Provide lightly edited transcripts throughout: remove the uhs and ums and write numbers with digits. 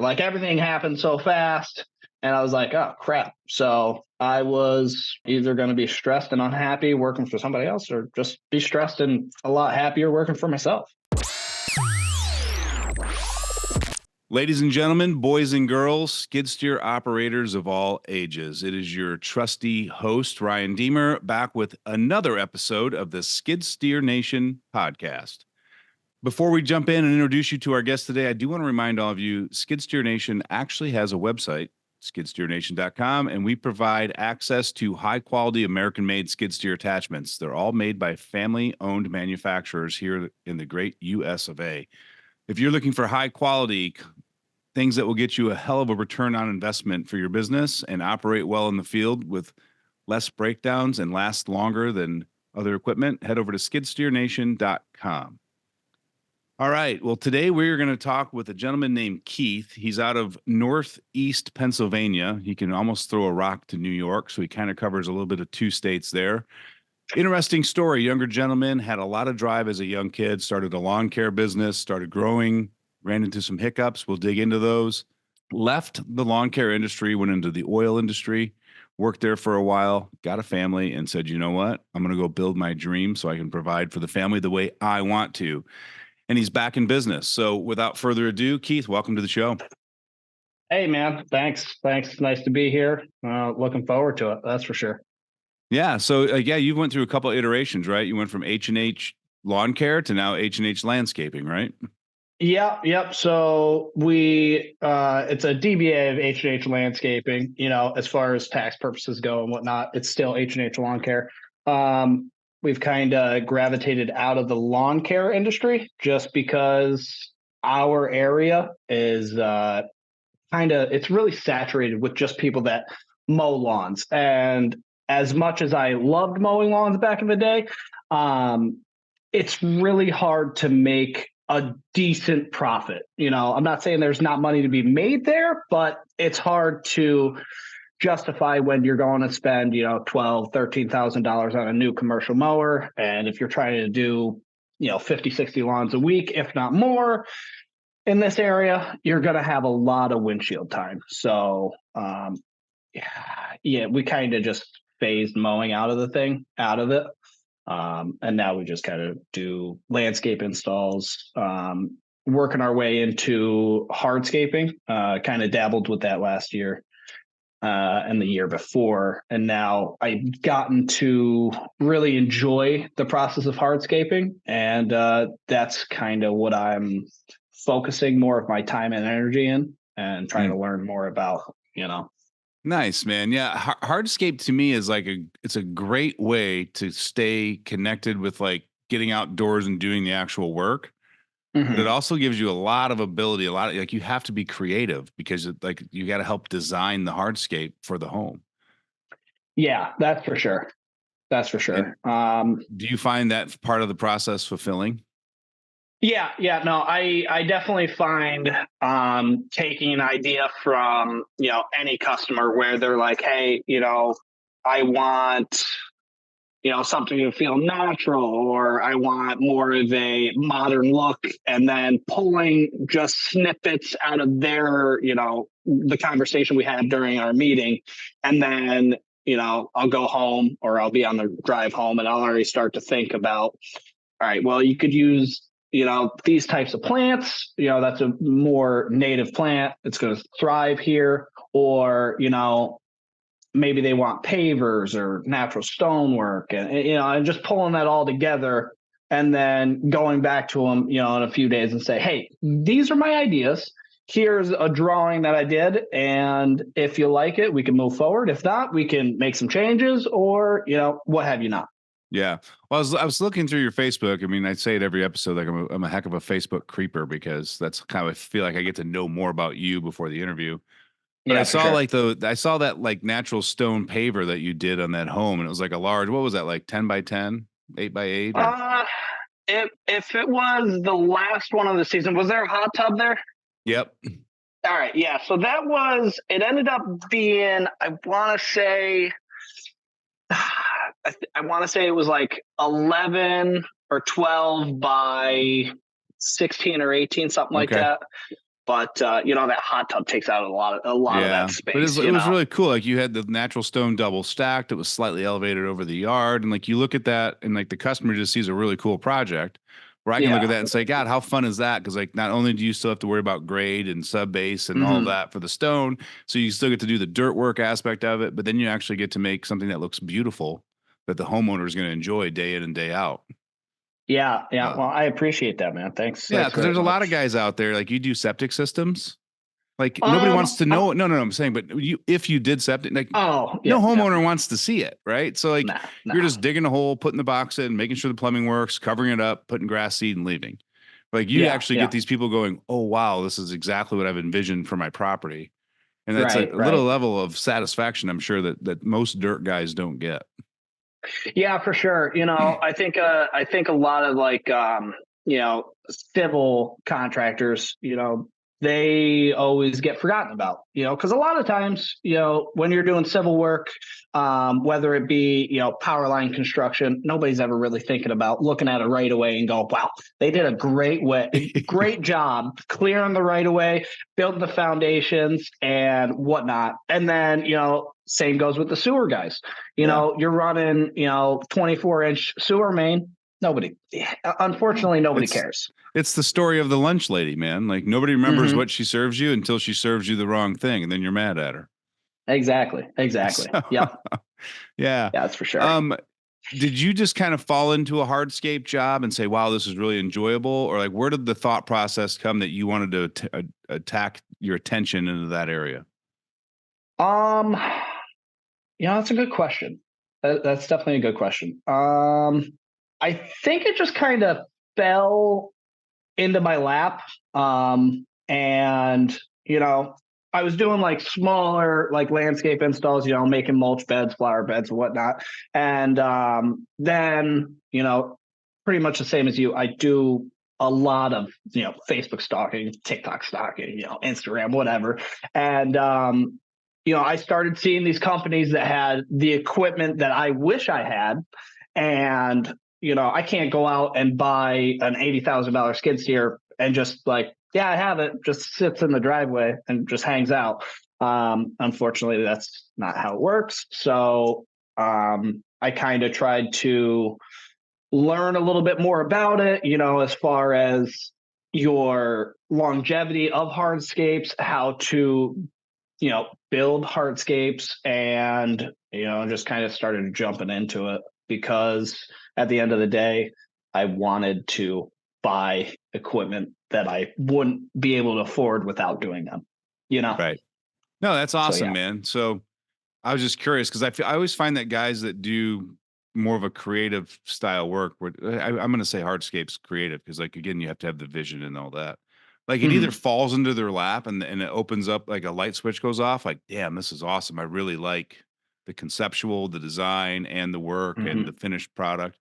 Like everything happened so fast. And I was like, oh, crap. So I was either going to be stressed and unhappy working for somebody else or just be stressed and a lot happier working for myself. Ladies and gentlemen, boys and girls, skid steer operators of all ages, it is your trusty host, Ryan Deemer, back with another episode of the Skid Steer Nation podcast. Before we jump in and introduce you to our guest today, I do want to remind all of you, Skid Steer Nation actually has a website, skidsteernation.com, and we provide access to high-quality American-made skid steer attachments. They're all made by family-owned manufacturers here in the great U.S. of A. If you're looking for high-quality things that will get you a hell of a return on investment for your business and operate well in the field with less breakdowns and last longer than other equipment, head over to skidsteernation.com. All right. Well, today we're going to talk with a gentleman named Keith. He's out of Northeast Pennsylvania. He can almost throw a rock to New York, so he kind of covers a little bit of two states there. Interesting story. Younger gentleman, had a lot of drive as a young kid, started a lawn care business, started growing, ran into some hiccups. We'll dig into those. Left the lawn care industry, went into the oil industry, worked there for a while, got a family, and said, you know what? I'm going to go build my dream so I can provide for the family the way I want to. And he's back in business. So without further ado, Keith, welcome to the show. Hey, man. Thanks. It's nice to be here. Looking forward to it. That's for sure. Yeah. So, you went through a couple of iterations, right? You went from H&H Lawn Care to now H&H Landscaping, right? Yep. So it's a DBA of H&H Landscaping, as far as tax purposes go and whatnot. It's still H&H Lawn Care. We've kind of gravitated out of the lawn care industry just because our area is it's really saturated with just people that mow lawns. And as much as I loved mowing lawns back in the day, it's really hard to make a decent profit. I'm not saying there's not money to be made there, but it's hard to justify when you're going to spend, $12,000, $13,000 on a new commercial mower. And if you're trying to do, 50, 60 lawns a week, if not more in this area, you're going to have a lot of windshield time. So, we kind of just phased mowing out of it. And now we just kind of do landscape installs, working our way into hardscaping, kind of dabbled with that last year and the year before. And now I've gotten to really enjoy the process of hardscaping. And that's kind of what I'm focusing more of my time and energy in and trying to learn more about, Nice, man. Yeah. Hardscape to me is it's a great way to stay connected with getting outdoors and doing the actual work. But it also gives you a lot of ability, you have to be creative because you got to help design the hardscape for the home. Yeah, that's for sure. Do you find that part of the process fulfilling? Yeah. No, I definitely find taking an idea from, any customer where they're like, hey, I want, something to feel natural, or I want more of a modern look, and then pulling just snippets out of their, the conversation we had during our meeting. And then, I'll go home or I'll be on the drive home and I'll already start to think about, all right, well, you could use, these types of plants, that's a more native plant. It's going to thrive here. Or, maybe they want pavers or natural stonework, and just pulling that all together and then going back to them, in a few days and say, hey, these are my ideas. Here's a drawing that I did. And if you like it, we can move forward. If not, we can make some changes or, what have you not. Yeah. Well, I was looking through your Facebook. I mean, I say it every episode, I'm a heck of a Facebook creeper because that's kind of, I feel like I get to know more about you before the interview. But I saw I saw that natural stone paver that you did on that home, and it was a large. What was that, 10 by 10, 8 by 8? If it was the last one of the season, was there a hot tub there? Yep. All right, yeah. So it ended up being, I want to say it was 11 or 12 by 16 or 18, something like that. but that hot tub takes out a lot of that Yeah, but space. it was really cool. Like you had the natural stone double stacked. It was slightly elevated over the yard, and like you look at that, and like the customer just sees a really cool project. Where I can look at Yeah. that and say, God, how fun is that? Because like not only do you still have to worry about grade and sub base and all Hmm. that for the stone, so you still get to do the dirt work aspect of it, but then you actually get to make something that looks beautiful that the homeowner is going to enjoy day in and day out. Yeah. Yeah. Uh, Well, I appreciate that, man. Thanks. yeah, Thanks because very there's a lot of much. guys out there like you do septic systems. Like nobody wants to I'm, know. No, no, no. I'm saying, but if you did septic, like oh, no yeah. Yeah. homeowner wants to see it, right? So like Nah, you're nah. just digging a hole, putting the box in, making sure the plumbing works, covering it up, putting grass seed, and leaving. Like you Yeah. actually get Yeah. these people going, "Oh wow, this is exactly what I've envisioned for my property," and that's a Right. little Right. level of satisfaction. I'm sure that most dirt guys don't get. Yeah, for sure. I think a lot of like civil contractors, they always get forgotten about, because a lot of times, when you're doing civil work, whether it be, power line construction, nobody's ever really thinking about looking at a right of way and go, wow, they did great job clearing the right of way, building the foundations and whatnot. And then, same goes with the sewer guys. Yeah, You're running, 24-inch sewer main. Nobody, unfortunately, nobody it's cares. it's the story of the lunch lady, man. Like nobody remembers Hmm. what she serves you until she serves you the wrong thing, and then you're mad at her. Exactly. Exactly. So, Yep. yeah. Yeah, that's for sure. Um, did you just kind of fall into a hardscape job and say, "Wow, this is really enjoyable," or like, where did the thought process come that you wanted to attack your attention into that area? Um, that's a good question. That's definitely a good question. I think it just kind of fell into my lap. And I was doing like smaller like landscape installs, making mulch beds, flower beds, and whatnot. And then, pretty much the same as you, I do a lot of Facebook stalking, TikTok stalking, Instagram, whatever. And I started seeing these companies that had the equipment that I wish I had. And I can't go out and buy an $80,000 skid steer and just like, yeah, I have it, just sits in the driveway and just hangs out. Unfortunately, that's not how it works. So I kind of tried to learn a little bit more about it, as far as your longevity of hardscapes, how to, build hardscapes, and, just kind of started jumping into it because at the end of the day, I wanted to buy equipment that I wouldn't be able to afford without doing them, you know? Right. No, that's So, awesome, yeah. man. So I was just curious because I always find that guys that do more of a creative style work, where I'm going to say hardscapes creative because, like, again, you have to have the vision and all that. Like, it either Mhm. falls into their lap and it opens up, like a light switch goes off. Like, damn, this is awesome. I really like the conceptual, the design, and the work and the Mhm. finished product.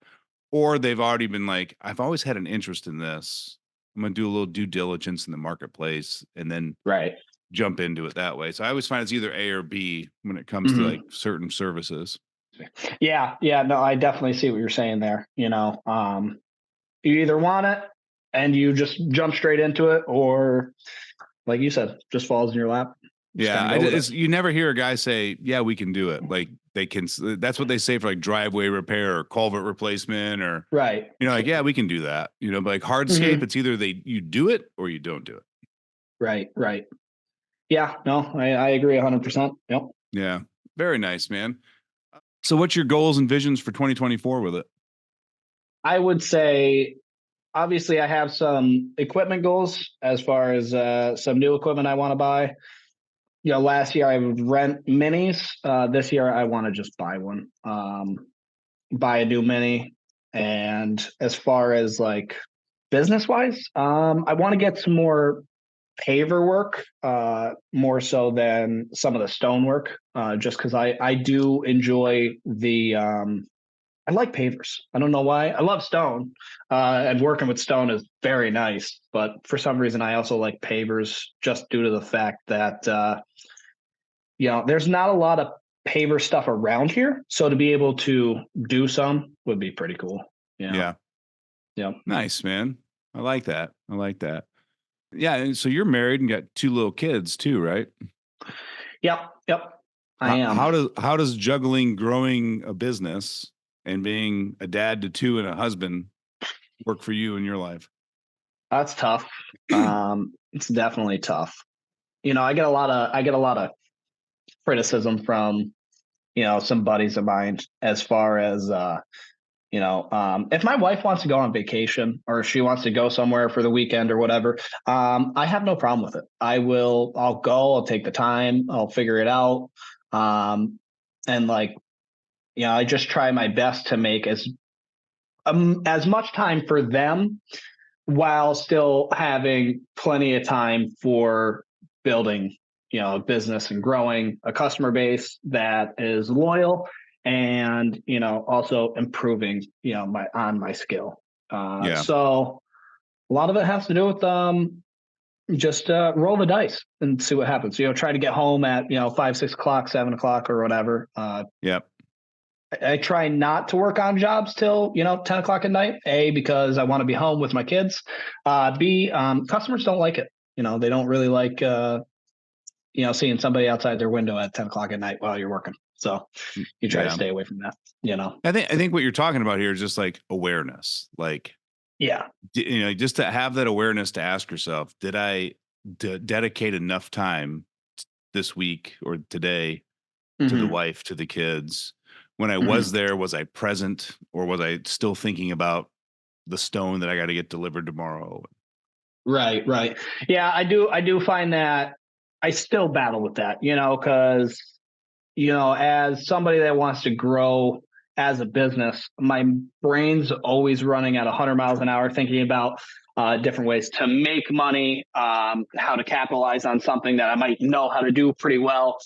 Or they've already been like, I've always had an interest in this. I'm going to do a little due diligence in the marketplace and then Right. jump into it that way. So I always find it's either A or B when it comes to like Mhm. certain services. Yeah. Yeah. No, I definitely see what you're saying there. You either want it and you just jump straight into it, or like you said, just falls in your lap. Just Yeah, kind of go with it. you never hear a guy say, "Yeah, we can do it." Like they can. That's what they say for like driveway repair or culvert replacement, or Right. like, yeah, we can do that. But like hardscape, Hmm. it's either you do it or you don't do it. Right. Right. Yeah. No, I agree 100%. Yep. Yeah, very nice, man. So, what's your goals and visions for 2024 with it? I would say, obviously, I have some equipment goals as far as some new equipment I want to buy. Last year I would rent minis. This year I want to just buy one, buy a new mini. And as far as like business wise, I want to get some more paver work, more so than some of the stone work, just because I do enjoy the I like pavers. I don't know why. I love stone, and working with stone is very nice. But for some reason, I also like pavers just due to the fact that there's not a lot of paver stuff around here. So to be able to do some would be pretty cool. Yeah. Yeah, Yeah. nice, man. I like that. I like that. Yeah. And so you're married and got two little kids too, right? Yep, I am. How does juggling growing a business and being a dad to two and a husband work for you in your life? That's tough. It's definitely tough. I get a lot of criticism from, some buddies of mine as far as, if my wife wants to go on vacation or if she wants to go somewhere for the weekend or whatever, I have no problem with it. I'll go, I'll take the time, I'll figure it out. And like, I just try my best to make as much time for them while still having plenty of time for building, a business and growing a customer base that is loyal and, also improving, my skill. Yeah. So a lot of it has to do with just roll the dice and see what happens. Try to get home at 5, 6 o'clock, 7 o'clock, or whatever. Yep. I try not to work on jobs till 10 o'clock at night. A, because I want to be home with my kids. B, customers don't like it. They don't really like seeing somebody outside their window at 10 o'clock at night while you're working. So you try to Yeah. stay away from that. I think what you're talking about here is just like awareness. Like, Yeah. just to have that awareness to ask yourself, did I dedicate enough time this week or today to the Hmm. wife, to the kids? When I was Hmm. there, was I present or was I still thinking about the stone that I got to get delivered tomorrow? Right. Right. Yeah. I do find that I still battle with that. Because as somebody that wants to grow as a business, my brain's always running at 100 miles an hour, thinking about different ways to make money, how to capitalize on something that I might know how to do pretty well,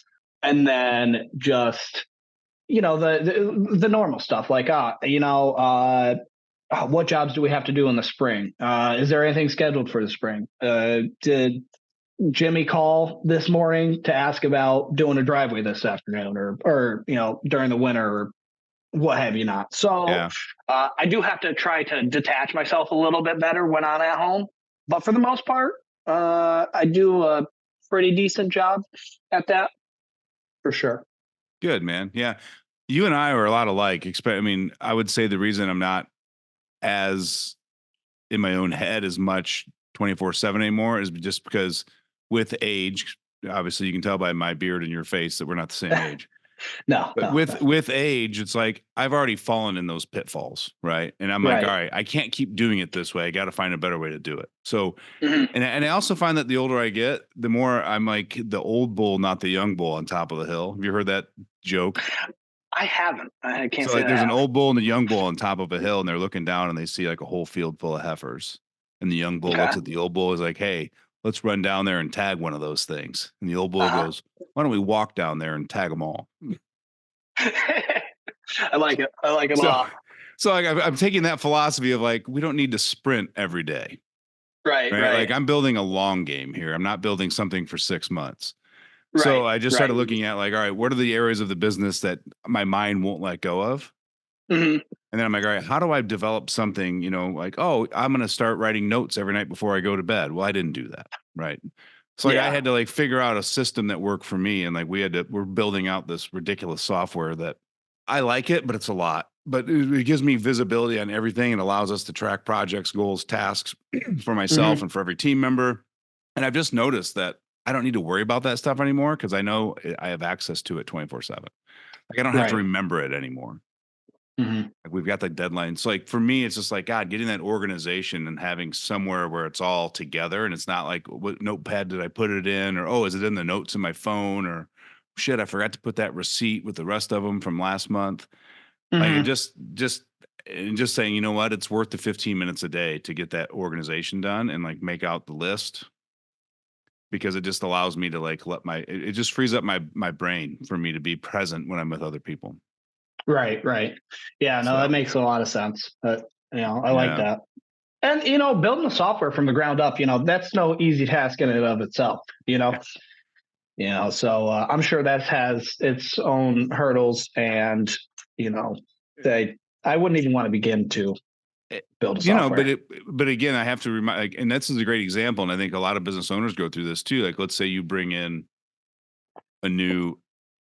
and then just the normal stuff like what jobs do we have to do in the spring? Is there anything scheduled for the spring? Did Jimmy call this morning to ask about doing a driveway this afternoon or during the winter or what have you not. So Yeah. I do have to try to detach myself a little bit better when I'm at home. But for the most part, I do a pretty decent job at that for sure. Good, man. Yeah. You and I are a lot alike. I mean, I would say the reason I'm not as in my own head as much 24/7 anymore is just because with age, obviously you can tell by my beard and your face that we're not the same age. No, But no, with age, it's like I've already fallen in those pitfalls, right? And I'm like, all right. right, I can't keep doing it this way. I got to find a better way to do it. So, Mhm. and I also find that the older I get, the more I'm like the old bull, not the young bull on top of the hill. Have you heard that joke? I haven't. I can't So say like that I there's an have. old bull and a young bull on top of a hill, and they're looking down and they see like a whole field full of heifers. And the young bull Okay. looks at the old bull, is like, hey, let's run down there and tag one of those things. And the old bull Uh-huh. goes, why don't we walk down there and tag them all? I like it. I like it a So, lot. so like I'm taking that philosophy of like, we don't need to sprint every day, Right, right? right, Like I'm building a long game here. I'm not building something for 6 months. So right, I just started right. looking at like, all right, what are the areas of the business that my mind won't let go of? Hmm. And then I'm like, all right, how do I develop something, like, oh, I'm going to start writing notes every night before I go to bed. Well, I didn't do that. Right. So like I Yeah. had to like figure out a system that worked for me. And like we're building out this ridiculous software that I like it, but it's a lot. But it gives me visibility on everything and allows us to track projects, goals, tasks for myself Hmm. and for every team member. And I've just noticed that I don't need to worry about that stuff anymore because I know I have access to it 24/7. Like I don't have to Right. remember it anymore. Hmm. Like we've got the deadline. So like for me, it's just like God, getting that organization and having somewhere where it's all together and it's not like what notepad did I put it in, or oh, is it in the notes in my phone, or shit, I forgot to put that receipt with the rest of them from last month. Like it Hmm. just saying, you know what, it's worth the 15 minutes a day to get that organization done and like make out the list because it just allows me to like it just frees up my brain for me to be present when I'm with other people. Right, right. Yeah, no, that So makes a lot of sense. But I like yeah. that. And building the software from the ground up, that's no easy task in and of itself. So I'm sure that has its own hurdles, and you know, they I wouldn't even want to begin to. build a You know, software. but again, I have to remind, like, and this is a great example. And I think a lot of business owners go through this too. Like, let's say you bring in a new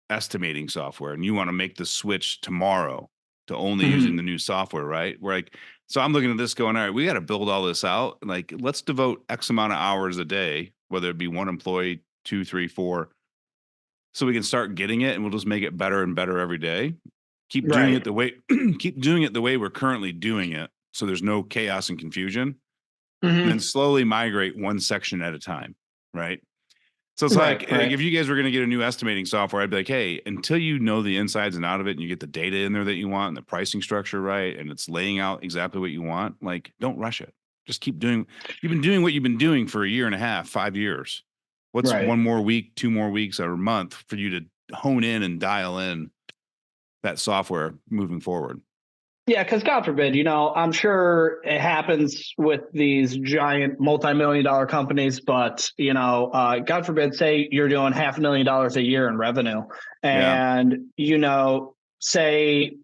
estimating software and you want to make the switch tomorrow to only using the Mhm. new software, right? We're like, so I'm looking at this going, all right, we got to build all this out. Like, let's devote X amount of hours a day, whether it be one employee, two, three, four, so we can start getting it and we'll just make it better and better every day. Keep doing Right. it the way, keep doing it the way we're currently doing it. So there's no chaos and confusion, and then Hmm. slowly migrate one section at a time. Right. So it's Right. like Right. if you guys were going to get a new estimating software, I'd be like, hey, until you know the insides and out of it and you get the data in there that you want and the pricing structure right and it's laying out exactly what you want, like don't rush it. Just keep doing. You've been doing what you've been doing for a year and a half, 5 years. What's Right. one more week, 2 more weeks, or a month for you to hone in and dial in that software moving forward? Yeah, because God forbid, I'm sure it happens with these giant multi-million dollar companies, but God forbid, say you're doing $500,000 a year in revenue, Yeah. and say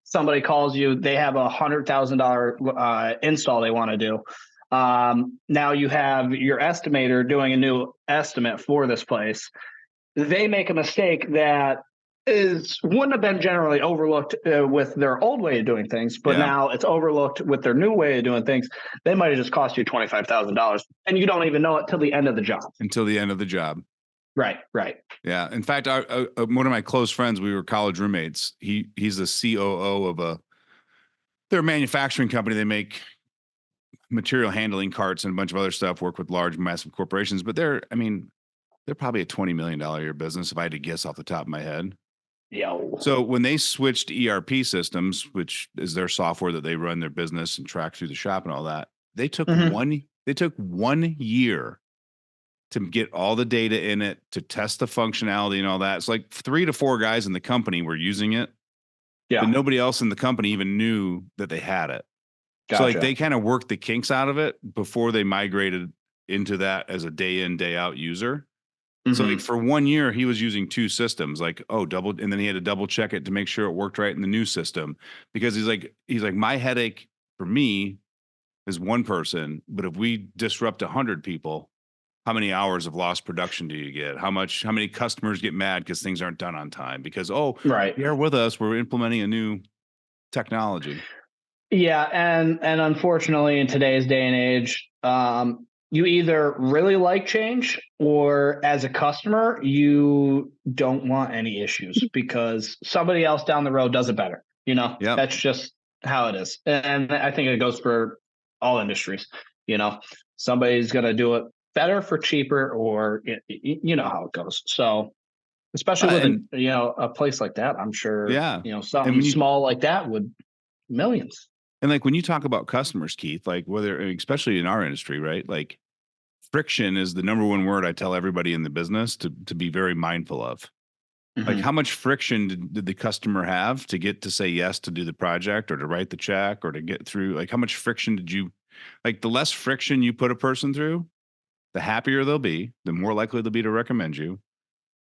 somebody calls you, they have $100,000 install they want to do. Now you have your estimator doing a new estimate for this place. They make a mistake that is wouldn't have been generally overlooked with their old way of doing things, but Yeah. now it's overlooked with their new way of doing things. They might have just cost you $25,000, and you don't even know it till the end of the job. Until the end of the job. Right, right. Yeah. In fact, one of my close friends, we were college roommates. He's the COO of they're a manufacturing company. They make material handling carts and a bunch of other stuff. Work with large, massive corporations, but they're probably a $20 million a year business if I had to guess off the top of my head. Yo. So when they switched ERP systems, which is their software that they run their business and track through the shop and all that, Mm-hmm. they took 1 year to get all the data in it, to test the functionality and all that. It's like 3 to 4 guys in the company were using it, but Yeah, nobody else in the company even knew that they had it. So like gotcha. they kind of worked the kinks out of it before they migrated into that as a day in, day out user. So like Mm-hmm. for 1 year, he was using two systems, like, oh, double, and then he had to double check it to make sure it worked right in the new system. Because he's like, my headache for me is one person, but if we disrupt 100 people, how many hours of lost production do you get? How many customers get mad because things aren't done on time? Because, oh, Right. bear with us, we're implementing a new technology. Yeah, and unfortunately, in today's day and age, you either really like change, or as a customer, you don't want any issues because somebody else down the road does it better. Yep. That's just how it is, and I think it goes for all industries. You know, somebody's going to do it better for cheaper, or you know how it goes. So, especially with And a place like that, I'm sure yeah. And something when you small like that would millions. and like when you talk about customers, Keith, like whether especially in our industry, right? Like friction is the number one word I tell everybody in the business to be very mindful of. Like how Mhm. much friction did the customer have to get to say yes to do the project or to write the check or to get through? Like how much friction did you like the less friction you put a person through, the happier they'll be, the more likely they'll be to recommend you.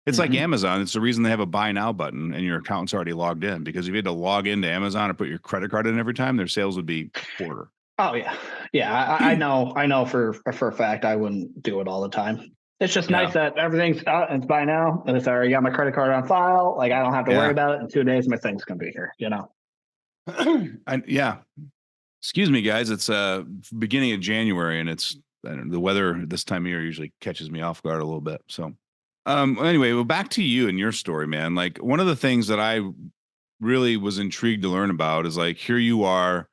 It's like Mhm. Amazon. It's the reason they have a buy now button and your account's already logged in, because if you had to log into Amazon and put your credit card in every time, their sales would be a quarter. Oh yeah, yeah. I know. I know for a fact I wouldn't do it all the time. It's just Yeah. nice that everything's out and it's by now, and it's already got my credit card on file. Like I don't have to worry Yeah. about it. In 2 days, my thing's gonna be here. Yeah. Excuse me, guys. It's beginning of January, and it's I don't know, the weather this time of year usually catches me off guard a little bit. So, anyway, well, back to you and your story, man. Like one of the things that I really was intrigued to learn about is like here you are,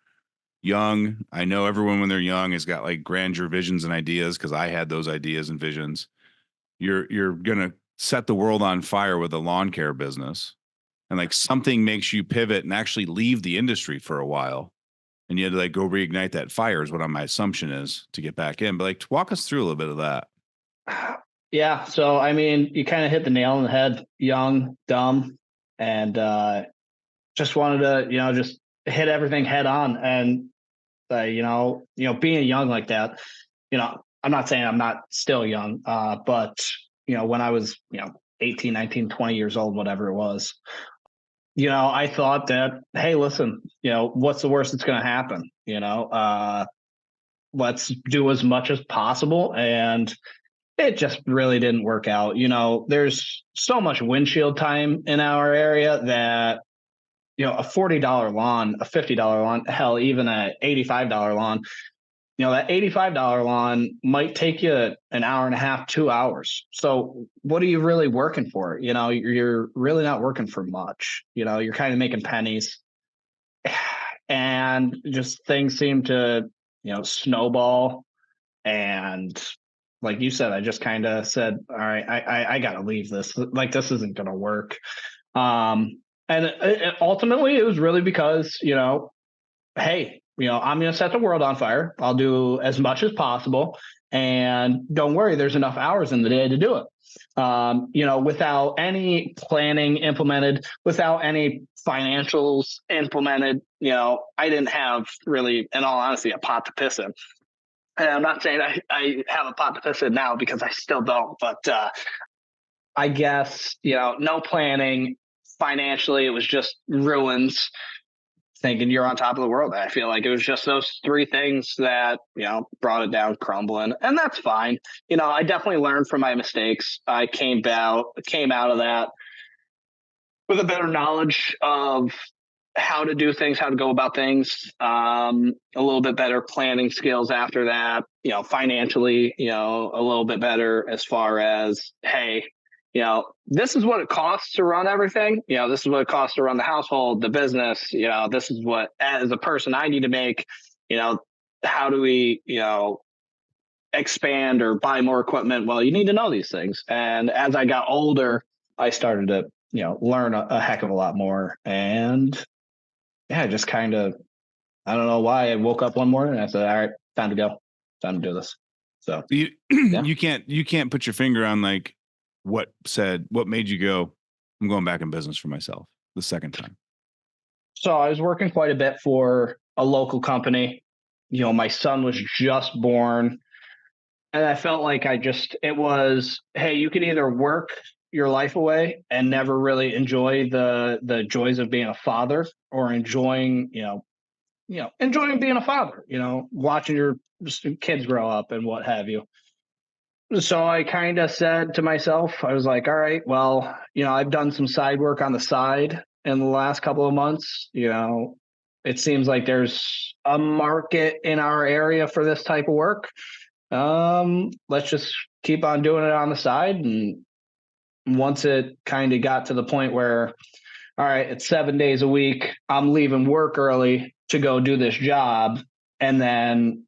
young. I know everyone when they're young has got like grandeur visions and ideas because I had those ideas and visions. You're gonna set the world on fire with a lawn care business, and like something makes you pivot and actually leave the industry for a while, and you had to like go reignite that fire is what my assumption is to get back in. But like walk us through a little bit of that. Yeah. So I mean, you kind of hit the nail on the head. Young, dumb, and just wanted to just hit everything head on. And being young like that, I'm not saying I'm not still young, but when I was 18, 19, 20 years old, whatever it was, I thought that, hey, listen, what's the worst that's going to happen? Let's do as much as possible. And it just really didn't work out. There's so much windshield time in our area that, a $40 lawn, a $50 lawn, hell, even a $85 lawn, that $85 lawn might take you an hour and a half, 2 hours. So what are you really working for? You're really not working for much. You're kind of making pennies. And just things seem to, snowball. And like you said, I just kind of said, all right, I got to leave this. Like, this isn't going to work. And ultimately, it was really because, hey, I'm going to set the world on fire. I'll do as much as possible. And don't worry, there's enough hours in the day to do it. Without any planning implemented, without any financials implemented, I didn't have really, in all honesty, a pot to piss in. And I'm not saying I have a pot to piss in now, because I still don't, but I guess, no planning financially, it was just ruins, thinking you're on top of the world. I feel like it was just those three things that, brought it down crumbling, and that's fine. I definitely learned from my mistakes. I came out of that with a better knowledge of how to do things, how to go about things, a little bit better planning skills after that, financially, a little bit better as far as, hey, this is what it costs to run everything. This is what it costs to run the household, the business. This is what, as a person, I need to make. How do we, expand or buy more equipment? Well, you need to know these things. And as I got older, I started to, learn a heck of a lot more. And yeah, just kind of, I don't know why, I woke up one morning and I said, all right, time to go, time to do this. So you yeah. you can't put your finger on like what made you go, I'm going back in business for myself the second time. So I was working quite a bit for a local company. My son was just born, and I felt like it was, hey, you can either work your life away and never really enjoy the joys of being a father, or enjoying being a father, watching your kids grow up and what have you. So I kind of said to myself, I was like, all right, well, I've done some side work on the side in the last couple of months. It seems like there's a market in our area for this type of work. Let's just keep on doing it on the side. And once it kind of got to the point where, all right, it's 7 days a week, I'm leaving work early to go do this job. And then,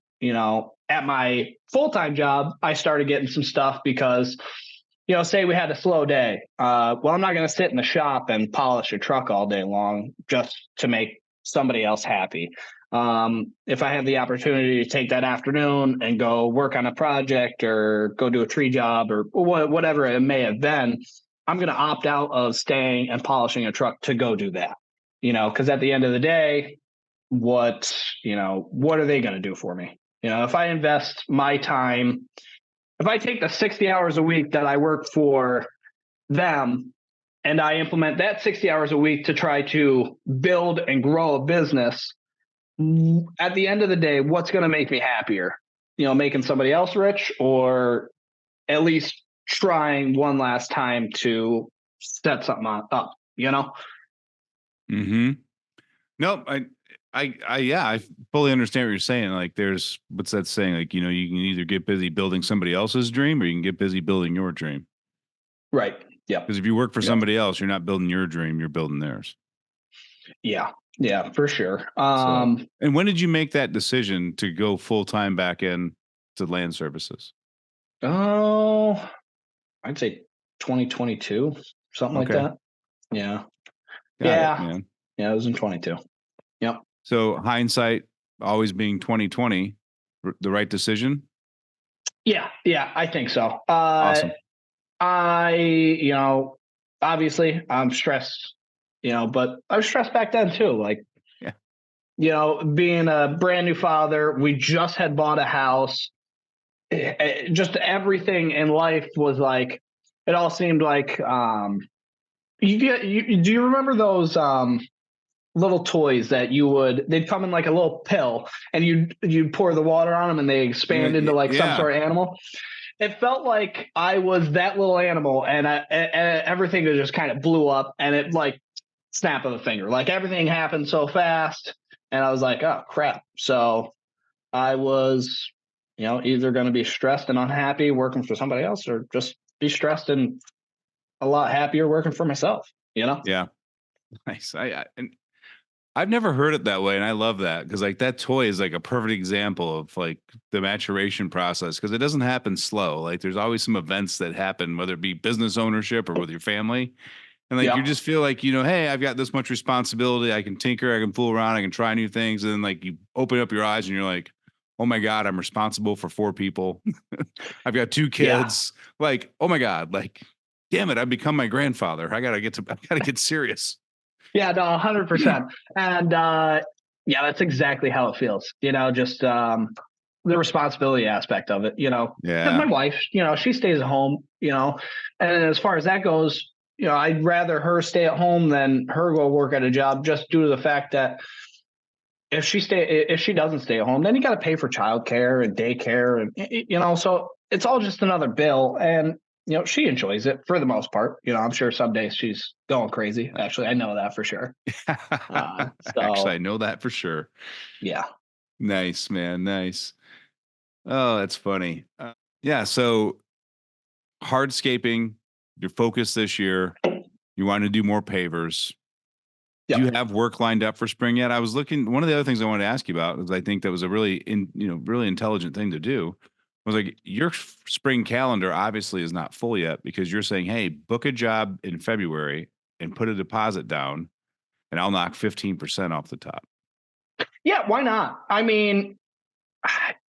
at my full-time job, I started getting some stuff because, say we had a slow day. Well, I'm not going to sit in the shop and polish a truck all day long just to make somebody else happy. If I have the opportunity to take that afternoon and go work on a project or go do a tree job or whatever it may have been, I'm going to opt out of staying and polishing a truck to go do that, because at the end of the day, what are they going to do for me? If I invest my time, if I take the 60 hours a week that I work for them and I implement that 60 hours a week to try to build and grow a business, at the end of the day, what's going to make me happier? Making somebody else rich, or at least trying one last time to set something up, Mm-hmm. Nope. I fully understand what you're saying. Like, there's, what's that saying? Like, you can either get busy building somebody else's dream, or you can get busy building your dream. Right. Yeah. Because if you work for somebody else, you're not building your dream, you're building theirs. Yeah. Yeah, for sure. And when did you make that decision to go full time back in to land services? Oh, I'd say 2022, something like that. Yeah. Got it, man. Yeah, it was in 22. Yep. So hindsight always being 2020, the right decision? Yeah, I think so. Awesome. Obviously I'm stressed, but I was stressed back then too. Like, yeah, being a brand new father, we just had bought a house. Just everything in life was like, it all seemed like, Do you remember those little toys that they'd come in like a little pill, and you'd pour the water on them and they expand into like some Yeah. sort of animal? It felt like I was that little animal, and everything just kind of blew up, and it like snap of a finger, like everything happened so fast, and I was like, oh crap. So I was, either going to be stressed and unhappy working for somebody else, or just be stressed and a lot happier working for myself, Yeah. Nice. And I've never heard it that way, and I love that because like that toy is like a perfect example of like the maturation process because it doesn't happen slow. Like there's always some events that happen, whether it be business ownership or with your family, and like you Yeah. just feel like hey, I've got this much responsibility. I can tinker, I can fool around, I can try new things, and then like you open up your eyes and you're like, oh my god, I'm responsible for 4 people. I've got 2 kids. Like oh my god, like damn it, I've become my grandfather. I gotta get serious. Yeah, no, 100%. And yeah, that's exactly how it feels. Just the responsibility aspect of it. Because my Yeah. wife, she stays at home. And as far as that goes, I'd rather her stay at home than her go work at a job, just due to the fact that if she doesn't stay at home, then you got to pay for childcare and daycare, and so it's all just another bill. And she enjoys it for the most part. I'm sure some days she's going crazy. Actually, I know that for sure. Actually, I So know that for sure. yeah, Nice, man. Nice. Oh, that's funny. Yeah. So hardscaping, your focus this year, you want to do more pavers. Do you yep. have work lined up for spring yet? I was looking. One of the other things I wanted to ask you about is I think that was a really intelligent thing to do. Was like your spring calendar obviously is not full yet because you're saying, hey, book a job in February and put a deposit down, and I'll knock 15% off the top. Yeah, why not? I mean,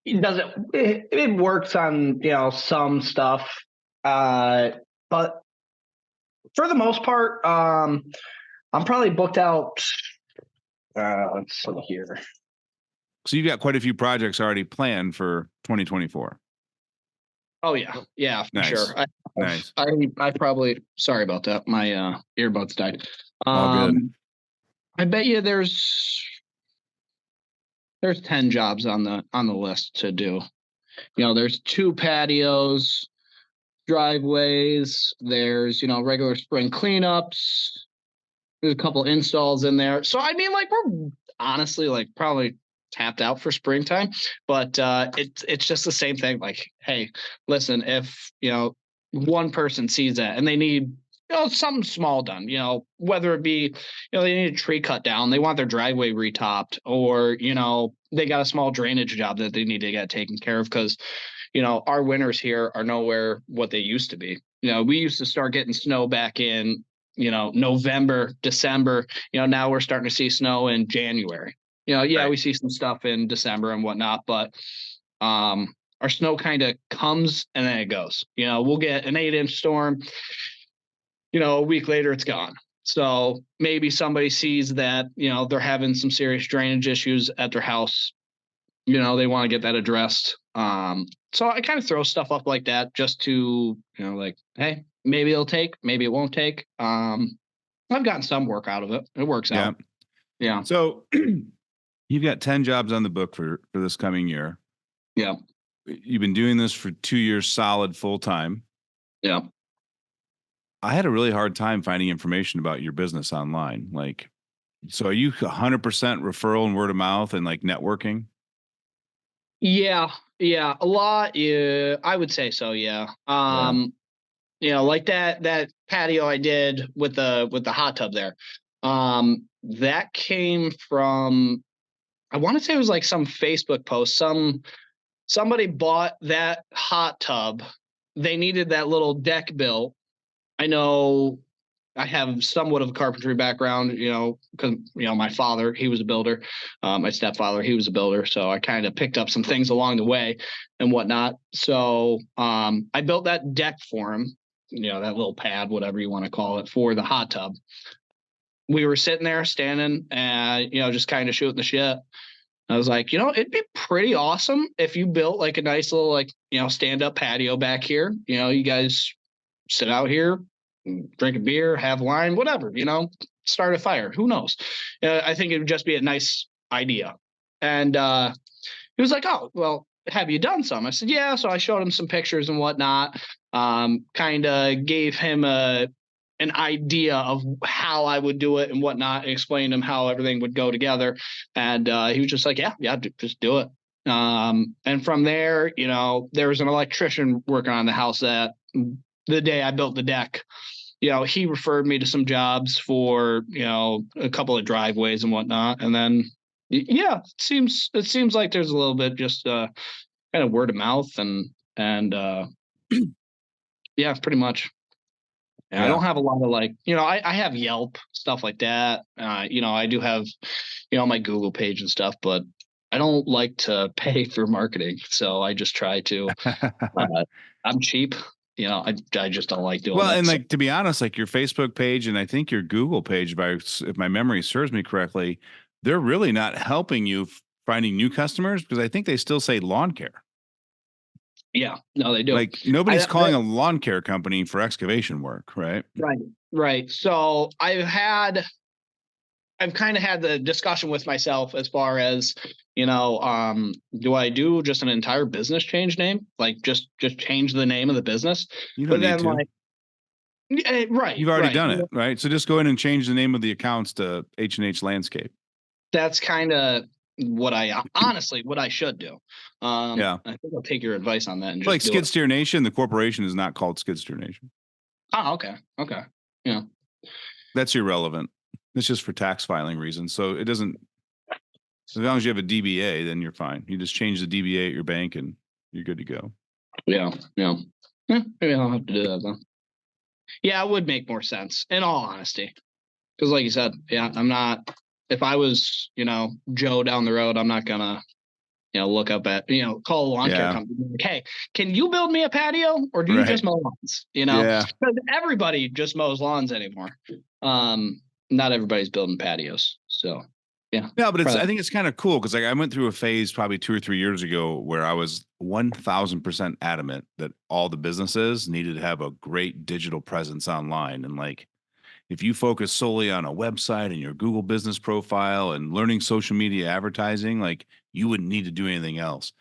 it works on some stuff, but for the most part, I'm probably booked out. Let's see here. So you've got quite a few projects already planned for 2024. Oh yeah, for Nice. sure. Nice. I probably, sorry about that. My earbuds died. All good. I bet you there's 10 jobs on the list to do. There's 2 patios, driveways, there's regular spring cleanups, there's a couple installs in there. So I mean, like, we're honestly like probably tapped out for springtime, but it's just the same thing. Like, hey, listen, if one person sees that and they need something small done, whether it be they need a tree cut down, they want their driveway retopped, or they got a small drainage job that they need to get taken care of because our winters here are nowhere what they used to be. We used to start getting snow back in November, December. Now we're starting to see snow in January. Yeah, Right. we see some stuff in December and whatnot, but our snow kind of comes and then it goes. We'll get an 8-inch storm, a week later it's gone. So maybe somebody sees that, they're having some serious drainage issues at their house. They want to get that addressed. So I kind of throw stuff up like that just to, like, hey, maybe it'll take, maybe it won't take. I've gotten some work out of it. It works Yeah. out. Yeah. So you've got 10 jobs on the book for this coming year. Yeah. You've been doing this for 2 years solid full time. Yeah. I had a really hard time finding information about your business online. Like, so are you 100% referral and word of mouth and like networking? Yeah. Yeah. A lot. Yeah. I would say so. Yeah. Yeah. Like that patio I did with the hot tub there. That came from, I want to say it was like some Facebook post. Somebody bought that hot tub. They needed that little deck built. I know I have somewhat of a carpentry background, because my father, he was a builder. My stepfather, he was a builder, so I kind of picked up some things along the way and whatnot. So I built that deck for him, that little pad, whatever you want to call it, for the hot tub. We were sitting there standing and just kind of shooting the shit. I was like, it'd be pretty awesome if you built like a nice little, like, stand up patio back here. You guys sit out here, drink a beer, have wine, whatever, start a fire. Who knows? I think it would just be a nice idea. And he was like, oh, well, have you done some? I said, yeah. So I showed him some pictures and whatnot, kind of gave him an idea of how I would do it and whatnot, and explained him how everything would go together. And he was just like, yeah, just do it. And from there, there was an electrician working on the house that the day I built the deck. He referred me to some jobs for, a couple of driveways and whatnot. And then, yeah, it seems like there's a little bit just kind of word of mouth and yeah, pretty much. And I Yeah. don't have a lot of I have Yelp, stuff like that. I do have, my Google page and stuff, but I don't like to pay for marketing. So I just try to, I'm cheap. I just don't like doing Well, it. and So, like, to be honest, like your Facebook page and I think your Google page, if my memory serves me correctly, they're really not helping you finding new customers because I think they still say lawn care. yeah, no, they do. Like nobody's calling a lawn care company for excavation work, right? Right, right. So I've kind of had the discussion with myself as far as, do I do just an entire business change name? Like just change the name of the business? You don't But need then to. right, You've already right. done it, right? So just go in and change the name of the accounts to H&H Landscape. That's kind of what I should do. Yeah. I think I'll take your advice on that and Like just do Skid it. Steer Nation, the corporation is not called Skid Steer Nation. Oh, okay. Okay. Yeah. That's irrelevant. It's just for tax filing reasons. So it doesn't, as long as you have a DBA, then you're fine. You just change the DBA at your bank and you're good to go. Yeah. Yeah. Maybe I'll have to do that then. Yeah, it would make more sense in all honesty. Because like you said, yeah, I'm not, if I was, Joe down the road, I'm not gonna, look up at, call a lawn care Yeah. company. Like, hey, can you build me a patio or do you Right. just mow lawns? Yeah. Because everybody just mows lawns anymore. Not everybody's building patios. So yeah. No, but I Probably. think it's kind of cool because like I went through a phase probably 2 or 3 years ago where I was 1000% adamant that all the businesses needed to have a great digital presence online. And like, if you focus solely on a website and your Google business profile and learning social media advertising, like you wouldn't need to do anything else.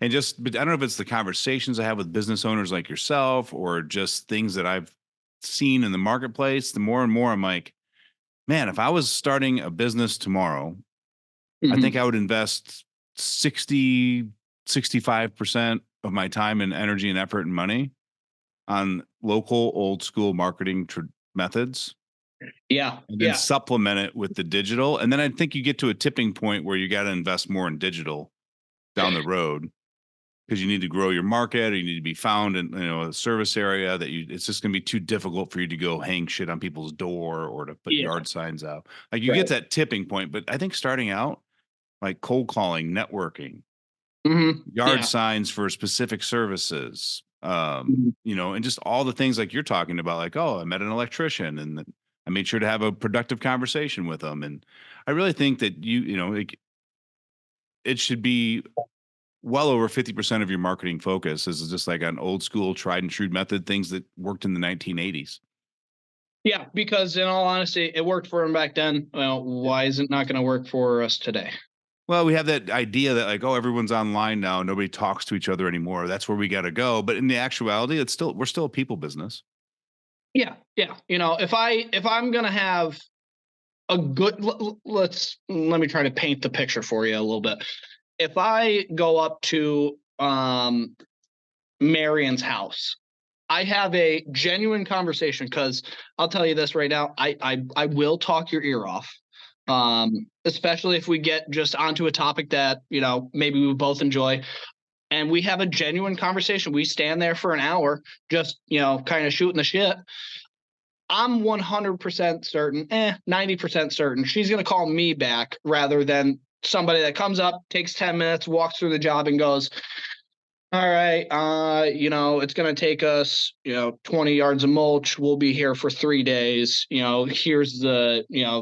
But I don't know if it's the conversations I have with business owners like yourself or just things that I've seen in the marketplace. The more and more I'm like, man, if I was starting a business tomorrow, I think I would invest 60, 65% of my time and energy and effort and money on local old school marketing methods Yeah. and then Yeah. supplement it with the digital. And then I think you get to a tipping point where you got to invest more in digital down the road because you need to grow your market or you need to be found in a service area it's just going to be too difficult for you to go hang shit on people's door or to put Yeah. yard signs out. Like you get Right. to that tipping point, but I think starting out like cold calling, networking, yard Yeah. signs for specific services, Mhm. and just all the things like you're talking about, like, oh, I met an electrician and I made sure to have a productive conversation with them. And I really think that like, it should be well over 50% of your marketing focus is just like an old school tried and true method, things that worked in the 1980s. Yeah. Because in all honesty, it worked for him back then. Well, why is it not going to work for us today? Well, we have that idea that like, oh, everyone's online now. Nobody talks to each other anymore. That's where we got to go. But in the actuality, we're still a people business. Yeah. Yeah. If I'm going to have a good, let me try to paint the picture for you a little bit. If I go up to Marion's house, I have a genuine conversation because I'll tell you this right now, I will talk your ear off. Especially if we get just onto a topic that, maybe we both enjoy and we have a genuine conversation. We stand there for an hour, just, kind of shooting the shit. I'm 100% certain, 90% certain she's going to call me back rather than somebody that comes up, takes 10 minutes, walks through the job and goes, all right, it's going to take us, 20 yards of mulch. We'll be here for 3 days. Here's the Yeah.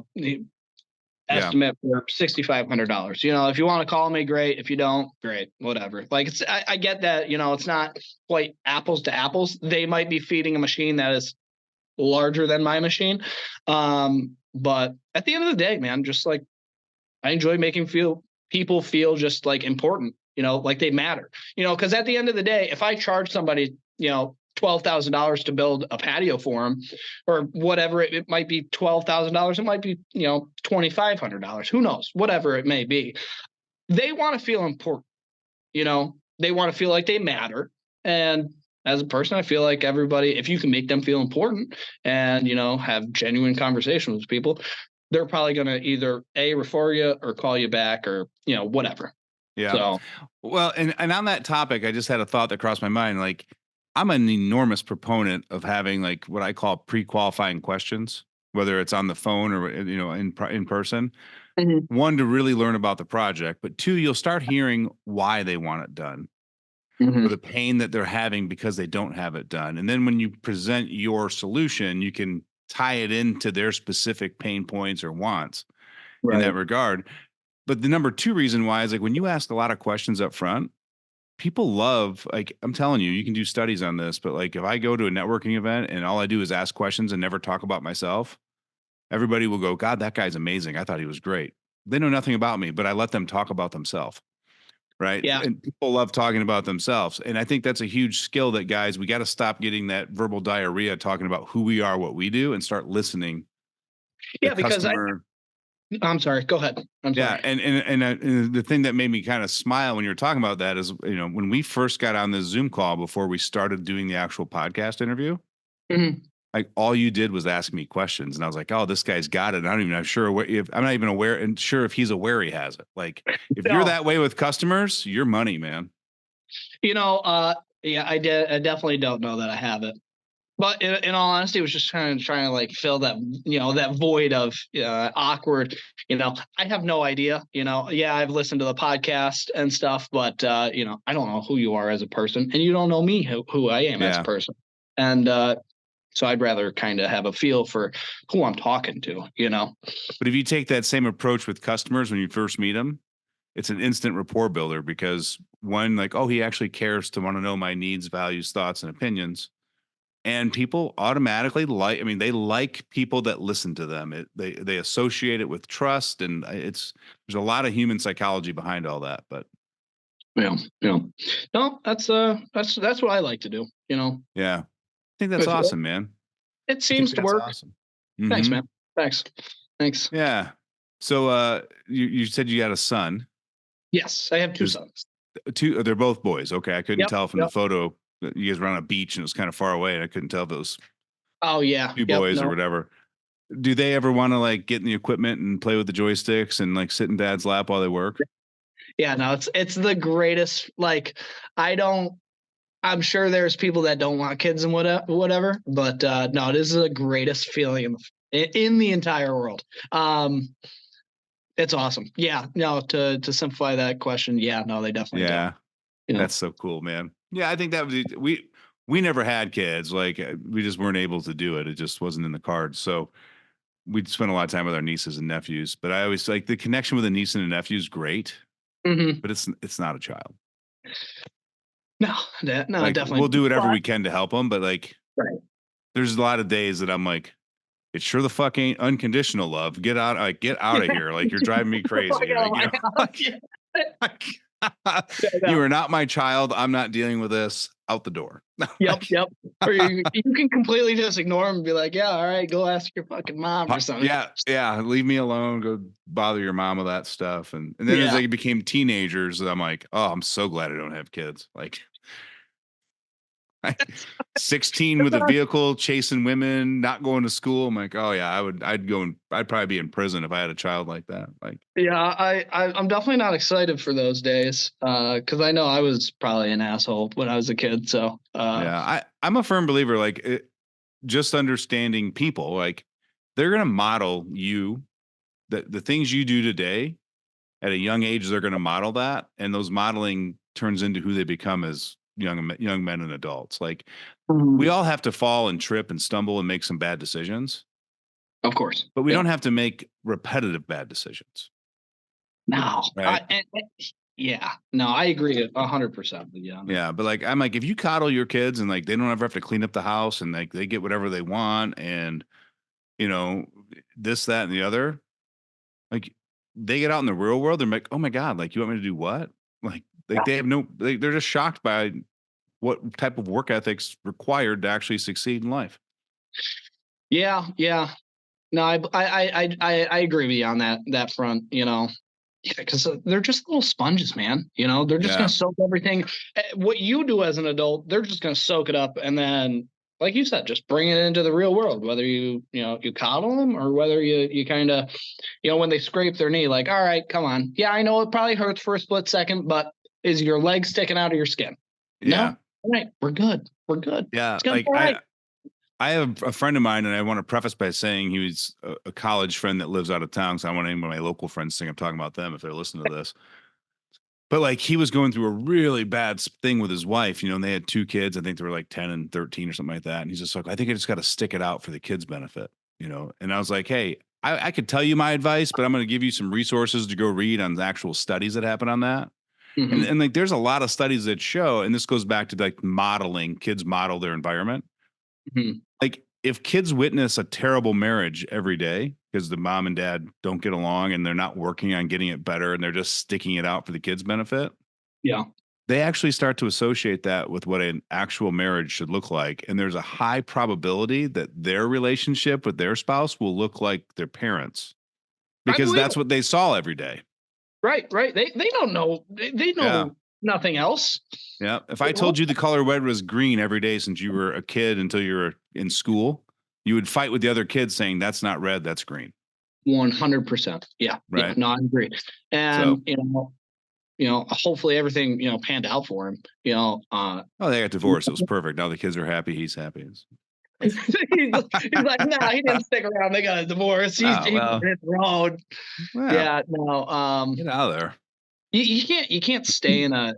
estimate for $6,500. If you want to call me, great. If you don't, great, whatever. Like I get that, it's not quite apples to apples. They might be feeding a machine that is larger than my machine. But at the end of the day, man, just like I enjoy making people feel just like important, like they matter, because at the end of the day, if I charge somebody, $12,000 to build a patio for them or whatever, it might be $12,000. It might be, $2,500. Who knows? Whatever it may be. They want to feel important, they want to feel like they matter. And as a person, I feel like everybody, if you can make them feel important and, have genuine conversations with people, they're probably going to either refer you or call you back or, whatever. Yeah. So, Well, and on that topic, I just had a thought that crossed my mind. Like, I'm an enormous proponent of having like what I call pre-qualifying questions, whether it's on the phone or in person. mhm, One, to really learn about the project, but two, you'll start hearing why they want it done or mhm, the pain that they're having because they don't have it done. And then when you present your solution, you can tie it into their specific pain points or wants in right. that regard. But the number two reason why is like when you ask a lot of questions up front, people love, like, I'm telling you, you can do studies on this, but like if I go to a networking event and all I do is ask questions and never talk about myself, everybody will go, God, that guy's amazing. I thought he was great. They know nothing about me, but I let them talk about themselves. Right. Yeah. And people love talking about themselves. And I think that's a huge skill that guys, we got to stop getting that verbal diarrhea talking about who we are, what we do, and start listening the Yeah. Because customer. I'm sorry. Go ahead. I'm Yeah, sorry. and the thing that made me kind of smile when you were talking about that is, when we first got on this Zoom call before we started doing the actual podcast interview, Mhm. like all you did was ask me questions, and I was like, "Oh, this guy's got it." And I don't even I'm sure if I'm not even aware and sure if he's aware he has it. Like, if you're No, that way with customers, you're money, man. you know, yeah, I definitely don't know that I have it. But in all honesty, it was just trying to like fill that that void of awkward. I have no idea. Yeah, I've listened to the podcast and stuff, but I don't know who you are as a person, and you don't know me who I am as a Yeah, person, and so I'd rather kind of have a feel for who I'm talking to. but if you take that same approach with customers when you first meet them, it's an instant rapport builder because one, like, oh, he actually cares to want to know my needs, values, thoughts, and opinions. And people automatically like, I mean, they like people that listen to them. They associate it with trust, and there's a lot of human psychology behind all that. But Yeah, yeah. No, that's what I like to do. yeah, I think that's If awesome, man. it I think seems to that's work. awesome. Thanks, Hmm. man. Thanks. Thanks. Yeah. So, you said you got a son. Yes, I have two There's sons. two. They're both boys. Okay, I couldn't Yep. tell from the Yep. photo that you guys were on a beach and it was kind of far away, and I couldn't tell if it was Oh yeah. two Yep. boys or No. whatever. Do they ever want to like get in the equipment and play with the joysticks and like sit in dad's lap while they work? Yeah. No. It's the greatest. Like I don't. I'm sure there's people that don't want kids and whatever, but no, it is the greatest feeling in the entire world. It's awesome. Yeah. No. To simplify that question, yeah. No, they definitely do. Yeah, You know. that's so cool, man. Yeah, I think that was we never had kids. Like, we just weren't able to do it. It just wasn't in the cards. So we'd spend a lot of time with our nieces and nephews. But I always like the connection with a niece and a nephew is great, Hmm. but it's not a child. No. No. Like, we'll Definitely. do whatever But we can to help them, but like right. there's a lot of days that I'm like, it sure the fuck ain't unconditional love. Get out of here. Like, you're driving me Fuck crazy. out Like, of my house. like, Yeah. you No. are not my child. I'm not dealing with this. Out the door. Yep, Like, yep. Or you can completely just ignore them and be like, yeah, all right, go ask your fucking mom or something. yeah, yeah. Leave me alone. Go bother your mom with that stuff. And then as Yeah. they became teenagers, I'm like, oh, I'm so glad I don't have kids. Like, 16 with a vehicle, chasing women, not going to school. I'm like, oh yeah, I'd probably be in prison if I had a child like that. Like, Yeah, I'm definitely not excited for those days. Because I know I was probably an asshole when I was a kid. So yeah, I'm a firm believer. Like, just understanding people, like they're gonna model you the things you do today at a young age. They're gonna model that, and those modeling turns into who they become as young men and adults. Like, we mhm, all have to fall and trip and stumble and make some bad decisions, of course. but we Yeah. don't have to make repetitive bad decisions. No. Right. Yeah, no, I agree 100% with you on that. Yeah, but like I'm like, if you coddle your kids and like they don't ever have to clean up the house and like they get whatever they want and you know this, that, and the other, like they get out in the real world, they're like, oh my god, like you want me to do what? Like they have no, they're just shocked by what type of work ethics required to actually succeed in life. Yeah, yeah. No, I agree with you on that front. Yeah, because they're just little sponges, man. They're just gonna Yeah, soak everything. What you do as an adult, they're just gonna soak it up, and then, like you said, just bring it into the real world. Whether you coddle them, or whether you kind of, when they scrape their knee, like, all right, come on, yeah, I know it probably hurts for a split second, but is your leg sticking out of your skin? yeah, No, all right, we're good, we're good. yeah. It's gonna be Like all right. I have a friend of mine, and I want to preface by saying he was a college friend that lives out of town. So I want any of my local friends to think I'm talking about them if they're listening to this. But like he was going through a really bad thing with his wife, and they had two kids. I think they were like 10 and 13 or something like that. And he's just like, I think I just got to stick it out for the kids' benefit. And I was like, hey, I could tell you my advice, but I'm going to give you some resources to go read on the actual studies that happen on that. And, Hmm. and like there's a lot of studies that show, and this goes back to like modeling, kids model their environment. Hmm. Like if kids witness a terrible marriage every day because the mom and dad don't get along and they're not working on getting it better and they're just sticking it out for the kids' benefit, Yeah. they actually start to associate that with what an actual marriage should look like. And there's a high probability that their relationship with their spouse will look like their parents I because believe that's it. what they saw every day. Right, right. They don't know. They Yeah. know nothing else. Yeah. If I told you the color red was green every day since you were a kid until you were in school, you would fight with the other kids saying that's not red, that's green. 100%. Yeah, yeah. Right. No, I agree. So, And hopefully everything panned out for him. oh, they got divorced. It was perfect. Now the kids are happy. He's happy. he's like, nah, he didn't stick around. They got a divorce. Oh, He went well, his road. yeah, Yeah, no. get out of there. You can't stay in a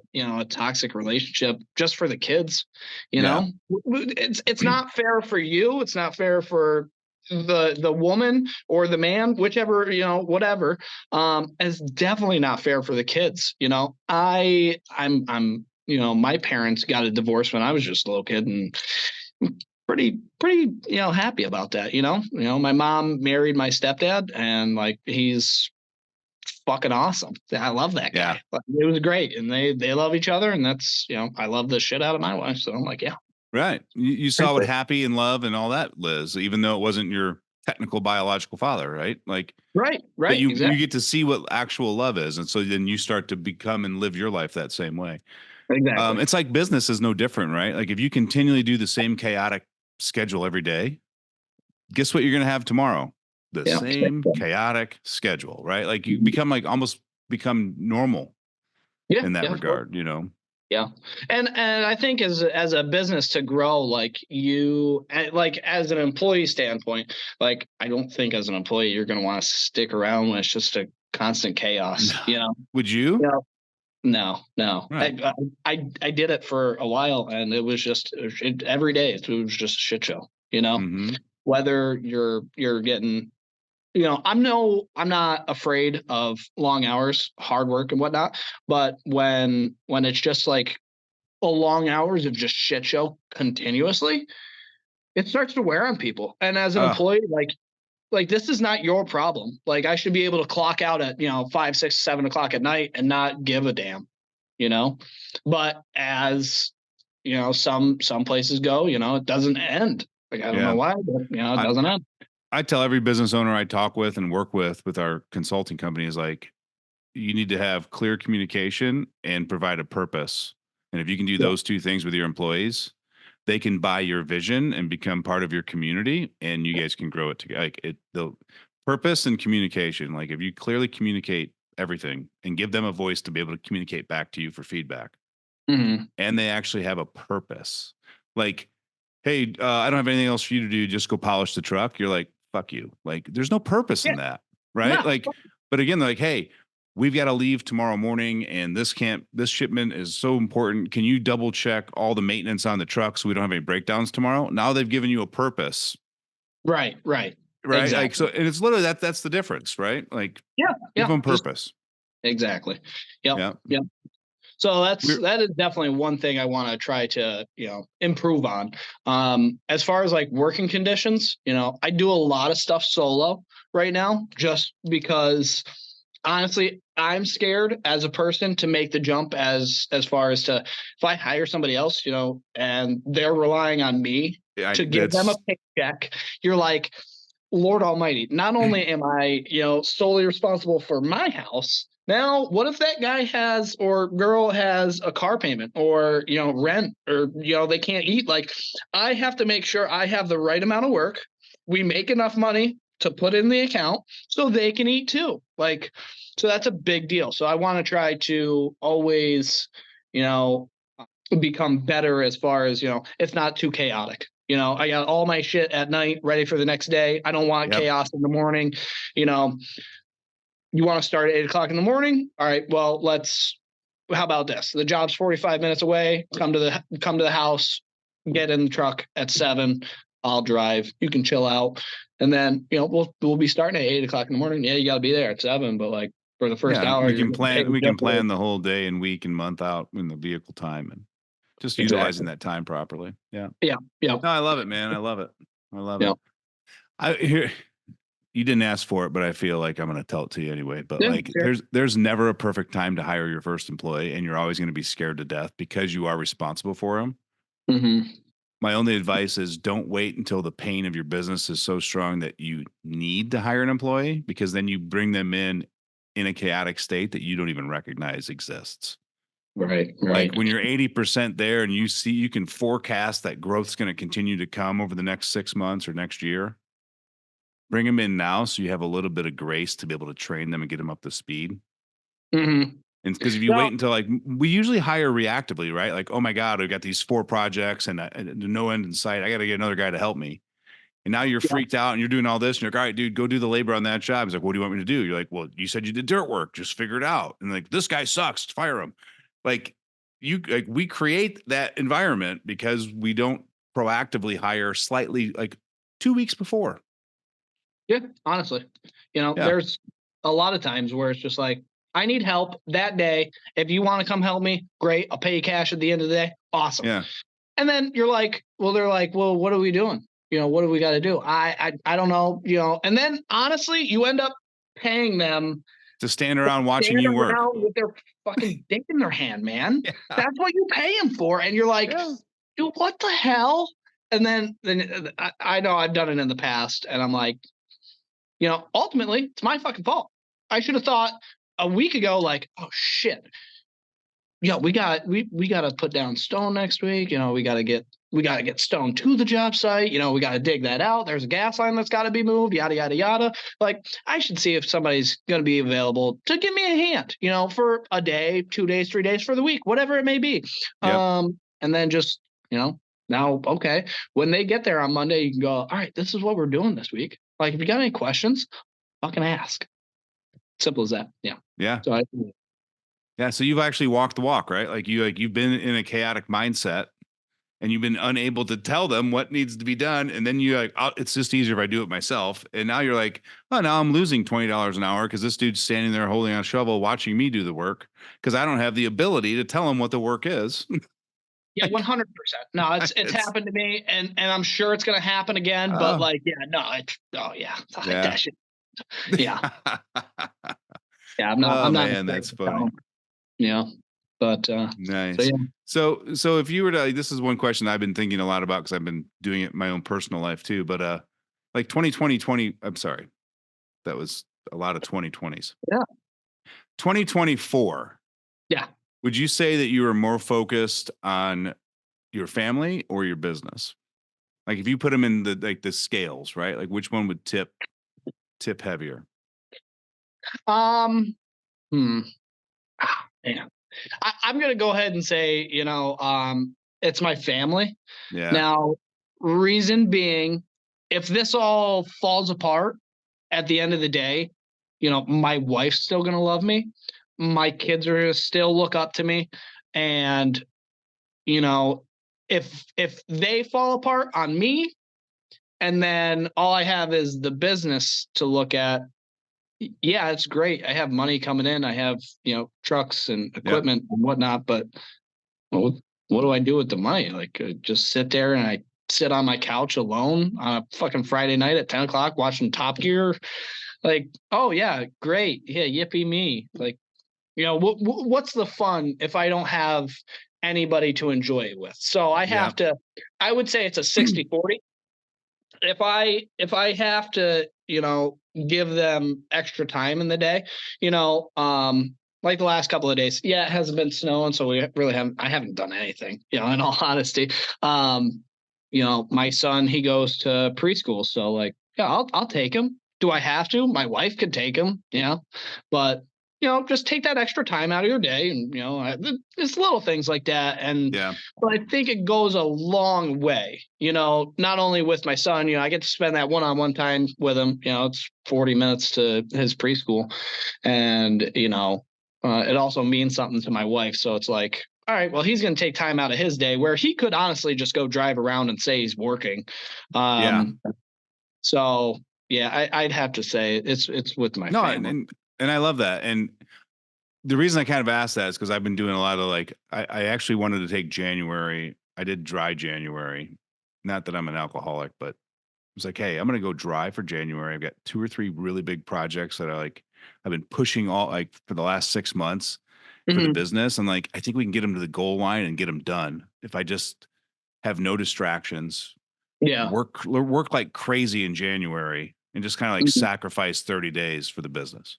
toxic relationship just for the kids. Yeah. It's not fair for you. It's not fair for the woman or the man, whichever, whatever. It's definitely not fair for the kids. I'm my parents got a divorce when I was just a little kid, and pretty happy about that. My mom married my stepdad, and like he's fucking awesome. I love that Yeah. guy. Like, it was great, and they love each other, and that's I love the shit out of my wife. So I'm like, yeah, Right. You saw what happy and love and all that, Liz, even though it wasn't your technical biological father, right? Like, right, but right, you exactly, get to see what actual love is, and so then you start to become and live your life that same way. exactly. It's like business is no different, right? Like if you continually do the same chaotic schedule every day, guess what you're going to have tomorrow? The Yeah, same chaotic schedule, right? Like you become like almost become normal yeah, in that yeah, of course. regard. Yeah, and I think as a business to grow, like like as an employee standpoint, like I don't think as an employee you're going to want to stick around when it's just a constant chaos. Would you? Yeah. No, no. Right. I did it for a while, and it was just every day. It was just a shit show. Mm-hmm. Whether you're getting, I'm not afraid of long hours, hard work, and whatnot. But when it's just like a long hours of just shit show continuously, it starts to wear on people. And as an Oh, employee, like this is not your problem. Like I should be able to clock out at 5, 6, 7 o'clock at night and not give a damn. you know. But as some places go, it doesn't end. Like I don't know yeah. why, but it I, doesn't end. I tell every business owner I talk with and work with our consulting company is like, you need to have clear communication and provide a purpose. And if you can do Yeah. those two things with your employees, they can buy your vision and become part of your community, and you guys can grow it together. Like the purpose and communication. Like if you clearly communicate everything and give them a voice to be able to communicate back to you for feedback, Hmm. and they actually have a purpose. Like, hey, I don't have anything else for you to do. Just go polish the truck. You're like, fuck you. Like, there's no purpose Yeah. in that, right? No. Like, but again, they're like, hey, we've got to leave tomorrow morning, and this shipment is so important. Can you double check all the maintenance on the truck so we don't have any breakdowns tomorrow? Now they've given you a purpose, Right. Right. right? Like, Exactly. so, and it's literally that's the difference, right? Like, Yeah. give Yeah. them Just purpose. Exactly. Yep. Yeah. Yep. So We're that is definitely one thing I want to try to, improve on. As far as like working conditions, I do a lot of stuff solo right now just because honestly, I'm scared as a person to make the jump as far as to if I hire somebody else, and they're relying on me to give them a that's paycheck, you're like, Lord Almighty, not only am I, solely responsible for my house, now what if that guy has or girl has a car payment or, rent or, they can't eat? Like, I have to make sure I have the right amount of work. We make enough money to put in the account so they can eat too. Like, so that's a big deal. So I want to try to always, you know, become better as far as, it's not too chaotic. I got all my shit at night ready for the next day. I don't want yep. chaos in the morning. You know, you want to start at 8 o'clock in the morning. All right, well, how about this? The job's 45 minutes away. Come to the house, get in the truck at 7. I'll drive. You can chill out. And then, we'll be starting at 8 o'clock in the morning. Yeah, you gotta be there at 7, but like for the first Yeah. hour, We you're can gonna take plan. a We dip can away. plan the whole day and week and month out in the vehicle time and just utilizing Exactly. that time properly. Yeah. Yeah. Yeah. No, I love it, man. I love it. I love Yeah. it. I here you didn't ask for it, but I feel like I'm going to tell it to you anyway. But Yeah. like, Sure. there's never a perfect time to hire your first employee, and you're always going to be scared to death because you are responsible for them. Mm-hmm. My only advice is don't wait until the pain of your business is so strong that you need to hire an employee, because then you bring them in a chaotic state that you don't even recognize exists. Right. Like Right. when you're 80% there and you can forecast that growth's going to continue to come over the next 6 months or next year, bring them in now so you have a little bit of grace to be able to train them and get them up to speed. Mm-hmm. And because if you No. wait until like we usually hire reactively, right? Like, oh my God, we've got these 4 projects and no end in sight. I got to get another guy to help me. And now you're Yeah. freaked out and you're doing all this and you're like, all right, dude, go do the labor on that job. He's like, what do you want me to do? You're like, well, you said you did dirt work. Just figure it out. And like, this guy sucks. Fire him. Like we create that environment because we don't proactively hire slightly like 2 weeks before. Yeah. Honestly, Yeah. there's a lot of times where it's just like, I need help that day. If you want to come help me, great. I'll pay you cash at the end of the day. Awesome. Yeah. And then you're like, well, they're like, well, what are we doing? What do we got to do? I don't know. And then honestly, you end up paying them To stand around watching stand you work. around with their fucking dick in their hand, man. Yeah. That's what you pay them for. And you're like, Yeah. dude, what the hell? And then I know I've done it in the past, and I'm like, ultimately, it's my fucking fault. I should have thought a week ago, like, oh shit, we got to put down stone next week. We got to get stone to the job site. We got to dig that out. There's a gas line that's got to be moved. Yada yada yada. Like, I should see if somebody's going to be available to give me a hand. For a day, 2 days, 3 days, for the week, whatever it may be. Yep. And then just now, okay, when they get there on Monday, you can go, all right, this is what we're doing this week. Like, if you got any questions, fucking ask. Simple as that. Yeah. Yeah. So Yeah. So you've actually walked the walk, right? You've been in a chaotic mindset and you've been unable to tell them what needs to be done. And then you're like, oh, it's just easier if I do it myself. And now you're like, oh, now I'm losing $20 an hour because this dude's standing there holding a shovel, watching me do the work because I don't have the ability to tell him what the work is. yeah, 100%. No, it's It's, happened to me, and I'm sure it's gonna happen again. But oh, like, yeah, no, yeah, yeah. that shit. Yeah, yeah. I'm Oh not man, afraid that's to tell funny. them. But so Nice. yeah, So if you were to, this is one question I've been thinking a lot about because I've been doing it in my own personal life too. But like 2020, I'm sorry, that was a lot of 2020s. yeah, 2024. yeah. Would you say that you were more focused on your family or your business? Like if you put them in the scales, right? Like which one would tip heavier? Um, hmm. Man, I'm gonna go ahead and say, it's my family. Yeah. Now, reason being, if this all falls apart at the end of the day, my wife's still going to love me. My kids are going to still look up to me. And, you know, if they fall apart on me and then all I have is the business to look at, Yeah, it's great. I have money coming in. I have, trucks and Yep. equipment and whatnot, but what what do I do with the money? Like, just sit there and I sit on my couch alone on a fucking Friday night at 10 o'clock watching Top Gear. Like, oh yeah, great. Yeah, yippee me. Like, what's the fun if I don't have anybody to enjoy it with? So Yep. I would say it's a 60-40. If I have to, give them extra time in the day, like the last couple of days, yeah, it hasn't been snowing, so I haven't done anything, in all honesty. Um, my son, he goes to preschool, so like, yeah, I'll take him. Do I have to? My wife could take him, but just take that extra time out of your day, and it's little things like that. And Yeah. but I think it goes a long way, not only with my son, I get to spend that one-on-one time with him. It's 40 minutes to his preschool. And, it also means something to my wife. So it's like, all right, well, he's going to take time out of his day where he could honestly just go drive around and say he's working. Yeah. So yeah, I'd have to say it's with my No, family. and I love that. And the reason I kind of asked that is because I've been doing a lot of like I actually wanted to take January. I did dry January. Not that I'm an alcoholic, but I was like, hey, I'm gonna go dry for January. I've got 2 or 3 really big projects that I've been pushing all like for the last 6 months for the Hmm. business. And like I think we can get them to the goal line and get them done if I just have no distractions, Yeah. work like crazy in January and just kind of like Mhm. sacrifice 30 days for the business.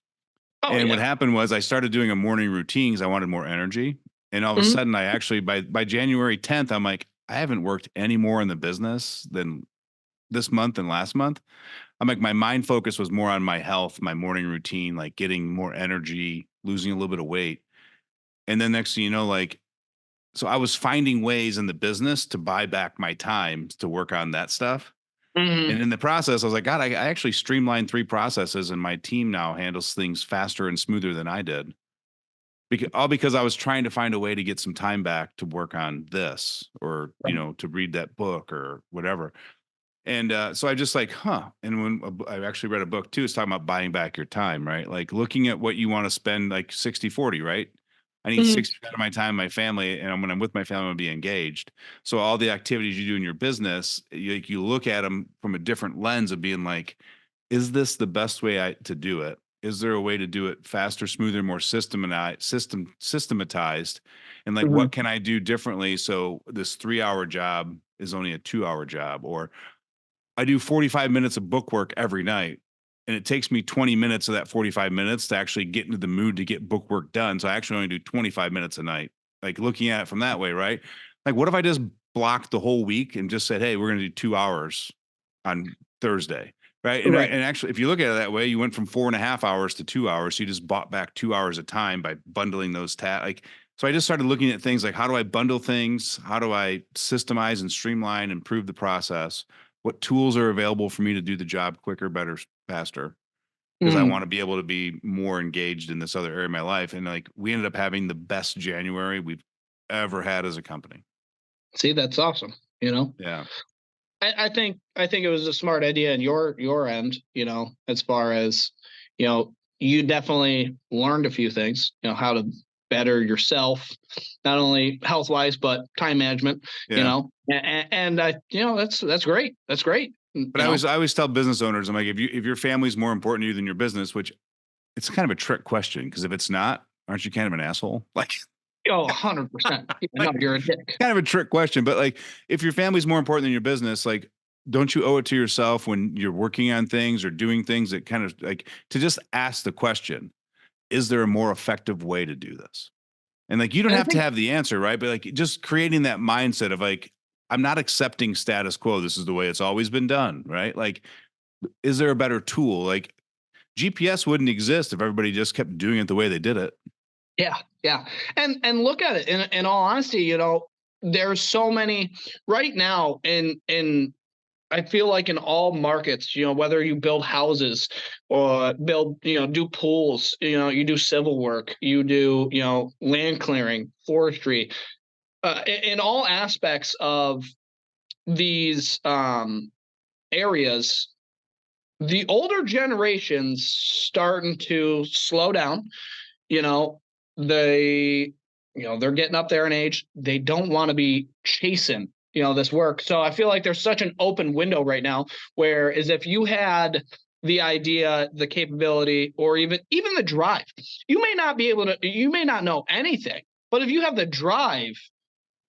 Oh And what yeah. happened was I started doing a morning routine because I wanted more energy. And all of a Hmm. sudden, I actually by January 10th, I'm like, I haven't worked any more in the business than this month and last month. I'm like, my mind focus was more on my health, my morning routine, like getting more energy, losing a little bit of weight. And then next thing you know, like, so I was finding ways in the business to buy back my time to work on that stuff. And Hmm. in the process, I was like, God, I actually streamlined 3 processes and my team now handles things faster and smoother than I did. All because I was trying to find a way to get some time back to work on this or, to read that book or whatever. And so I just like, huh. And when I actually read a book too, it's talking about buying back your time, right? Like looking at what you want to spend, like 60-40, right? I need Hmm. 60% of my time, my family, and when I'm with my family, I'm gonna be engaged. So all the activities you do in your business, you look at them from a different lens of being like, is this the best way to do it? Is there a way to do it faster, smoother, more systematized? And like, Hmm. what can I do differently so this 3-hour job is only a 2-hour job? Or I do 45 minutes of book work every night. And it takes me 20 minutes of that 45 minutes to actually get into the mood to get book work done. So I actually only do 25 minutes a night. Like looking at it from that way, right? Like, what if I just blocked the whole week and just said, hey, we're going to do 2 hours on Thursday, right? Right. And actually, if you look at it that way, you went from 4.5 hours to 2 hours. So you just bought back 2 hours of time by bundling those tasks. Like, so I just started looking at things like how do I bundle things? How do I systemize and streamline, improve the process? What tools are available for me to do the job quicker, better, faster? Because I want Mm. to be able to be more engaged in this other area of my life. And like we ended up having the best January we've ever had as a company. See, that's awesome. Yeah. I think it was a smart idea in your end, as far as, you definitely learned a few things, how to better yourself, not only health wise, but time management, Yeah. and that's great. That's great. But I always tell business owners, I'm like, if your family's more important to you than your business, which it's kind of a trick question, because if it's not, aren't you kind of an asshole? Like, Oh, 100%. No, like you're a dick. kind of a trick question, but like if your family's more important than your business, like don't you owe it to yourself when you're working on things or doing things that kind of like to just ask the question, is there a more effective way to do this? And like you don't And I have to think, have the answer, right? But like just creating that mindset of like, I'm not accepting status quo. This is the way it's always been done, right? Like, is there a better tool? Like GPS wouldn't exist if everybody just kept doing it the way they did it. yeah, yeah, and look at it. In all honesty, there's so many right now in I feel like in all markets, whether you build houses or do pools, you do civil work, you do, land clearing, forestry, in all aspects of these areas, the older generation's starting to slow down. You know, they, they're getting up there in age. They don't want to be chasing, this work. So I feel like there's such an open window right now, whereas if you had the idea, the capability, or even the drive, you may not know anything, but if you have the drive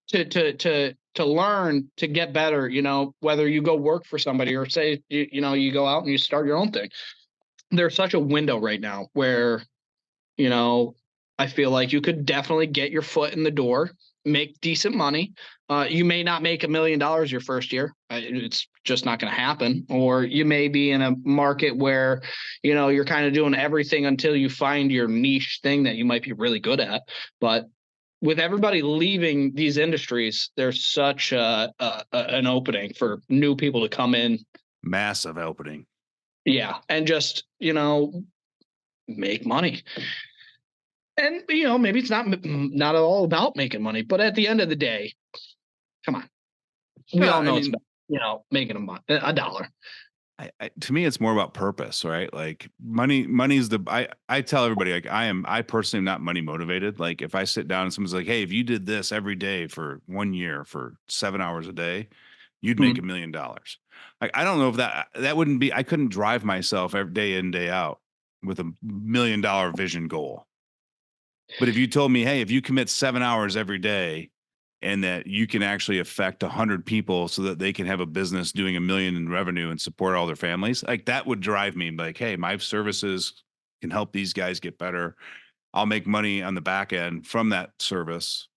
to learn, to get better, whether you go work for somebody or say, you go out and you start your own thing, there's such a window right now where, I feel like you could definitely get your foot in the door, make decent money. You may not make $1 million your first year. It's just not going to happen. Or you may be in a market where, you're kind of doing everything until you find your niche thing that you might be really good at. But with everybody leaving these industries, there's such an opening for new people to come in. Massive opening. Yeah. And just, make money. And, maybe it's not all about making money, but at the end of the day, come on. We all know it's about, making a dollar. To me, it's more about purpose, right? Like money's I tell everybody, like I personally am not money motivated. Like if I sit down and someone's like, hey, if you did this every day for 1 year for 7 hours a day, you'd make $1 million. Like, I don't know if that wouldn't be, I couldn't drive myself every day in, day out with $1 million vision goal. But if you told me, hey, if you commit 7 hours every day and that you can actually affect 100 people so that they can have a business doing $1 million in revenue and support all their families, like that would drive me. Like, hey, my services can help these guys get better. I'll make money on the back end from that service.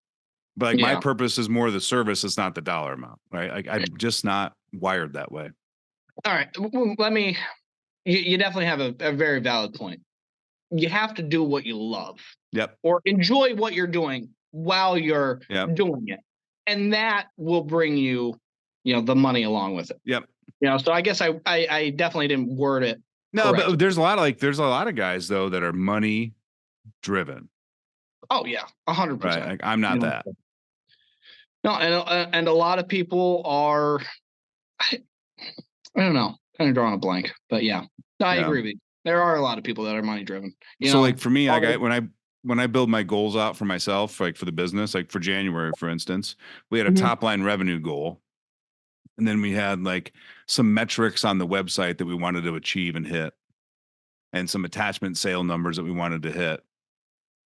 But like my purpose is more the service. It's not the dollar amount, right? Like I'm just not wired that way. All right. Well, you definitely have a very valid point. You have to do what you love. Yep. Or enjoy what you're doing while you're doing it. And that will bring you, the money along with it. Yep. So I guess I definitely didn't word it. No, correctly. But there's a lot of guys though that are money driven. Oh yeah, 100%. Right. Like, I'm not that. No, and a lot of people are. I don't know. Kind of drawing a blank, but yeah, I agree with you. There are a lot of people that are money driven. Like for me, when I build my goals out for myself, like for the business, like for January, for instance, we had a top line revenue goal. And then we had like some metrics on the website that we wanted to achieve and hit, and some attachment sale numbers that we wanted to hit.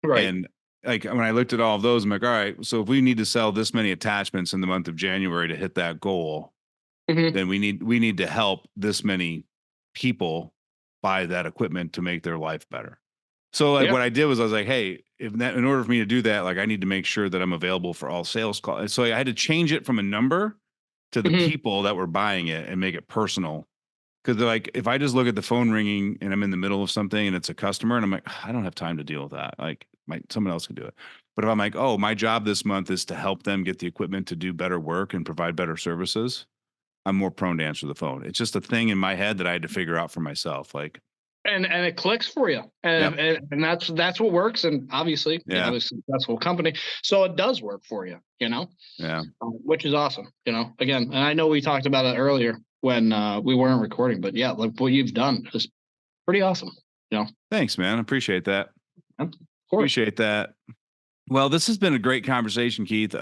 Right. And like when I looked at all of those, I'm like, all right, so if we need to sell this many attachments in the month of January to hit that goal, then we need to help this many people buy that equipment to make their life better. So like what I did was I was like, hey, in order for me to do that, like I need to make sure that I'm available for all sales calls. So I had to change it from a number to the people that were buying it and make it personal. Because they're like, if I just look at the phone ringing and I'm in the middle of something and it's a customer and I'm like, I don't have time to deal with that. Like someone else can do it. But if I'm like, oh, my job this month is to help them get the equipment to do better work and provide better services, I'm more prone to answer the phone. It's just a thing in my head that I had to figure out for myself. Like, and it clicks for you, and that's what works. And obviously, you have a successful company, so it does work for you. Which is awesome. Again, and I know we talked about it earlier when we weren't recording, but yeah, like what you've done is pretty awesome. Thanks, man. I appreciate that. Appreciate that. Well, this has been a great conversation, Keith.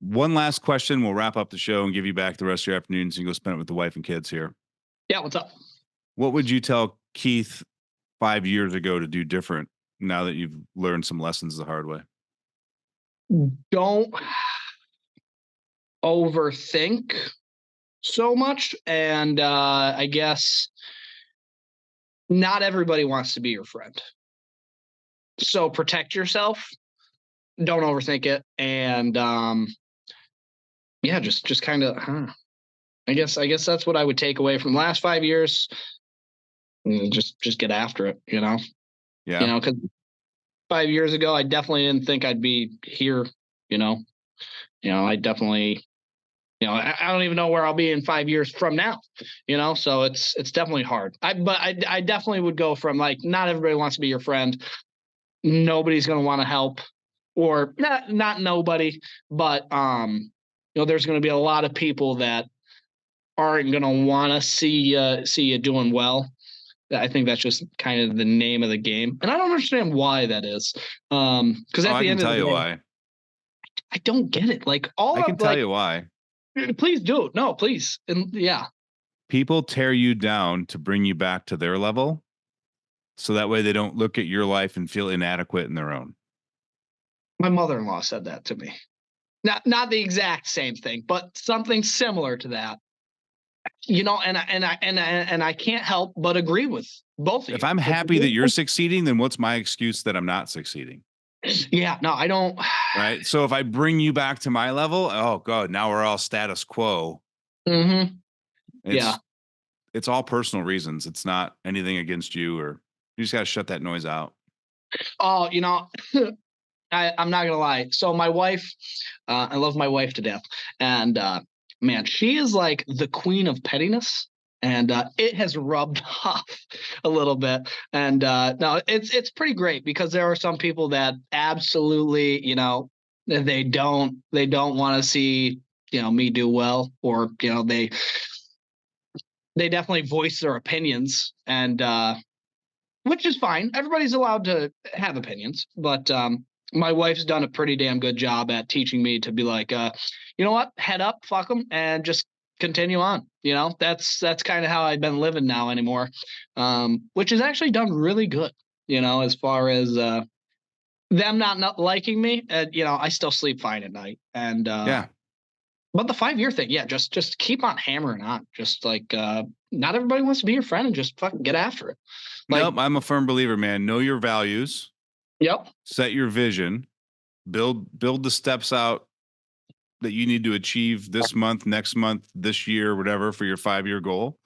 One last question. We'll wrap up the show and give you back the rest of your afternoon so you can go spend it with the wife and kids here. Yeah. What's up? What would you tell Keith 5 years ago to do different now that you've learned some lessons the hard way? Don't overthink so much. And I guess not everybody wants to be your friend. So protect yourself. Don't overthink it. And just kind of, I guess that's what I would take away from the last 5 years. Just get after it, Yeah. Because 5 years ago, I definitely didn't think I'd be here, I definitely, I don't even know where I'll be in 5 years from now, so it's definitely hard. I definitely would go from like, not everybody wants to be your friend. Nobody's going to want to help, or not nobody, but, there's going to be a lot of people that aren't going to want to see you doing well. I think that's just kind of the name of the game. And I don't understand why that is. Because at I the can end of tell the you day, why. I don't get it. Like all I can of tell like, you why. please do. No, please. And yeah. People tear you down to bring you back to their level. So that way they don't look at your life and feel inadequate in their own. My mother-in-law said that to me. Not the exact same thing, but something similar to that. You know, and I can't help but agree with both of you. If I'm happy that you're succeeding, then what's my excuse that I'm not succeeding? Yeah, no, I don't. Right. So if I bring you back to my level, oh God, now we're all status quo. Mm-hmm. Yeah. It's all personal reasons. It's not anything against you, or you just got to shut that noise out. Oh, you know, I'm not gonna lie. So my wife, I love my wife to death, and man, she is like the queen of pettiness, and it has rubbed off a little bit. And no, it's pretty great because there are some people that absolutely, you know, they don't want to see, you know, me do well, or you know, they definitely voice their opinions, and which is fine. Everybody's allowed to have opinions, but my wife's done a pretty damn good job at teaching me to be like, you know what, head up, fuck them, and just continue on. You know, that's kind of how I've been living now anymore, which has actually done really good. You know, as far as them not liking me, you know, I still sleep fine at night, and Yeah. but the 5-year thing, yeah, just keep on hammering on. Just like not everybody wants to be your friend, and just fucking get after it. Like, Nope. I'm a firm believer, man. Know your values, yep. set your vision, build the steps out that you need to achieve this month, next month, this year, whatever, for your 5-year goal.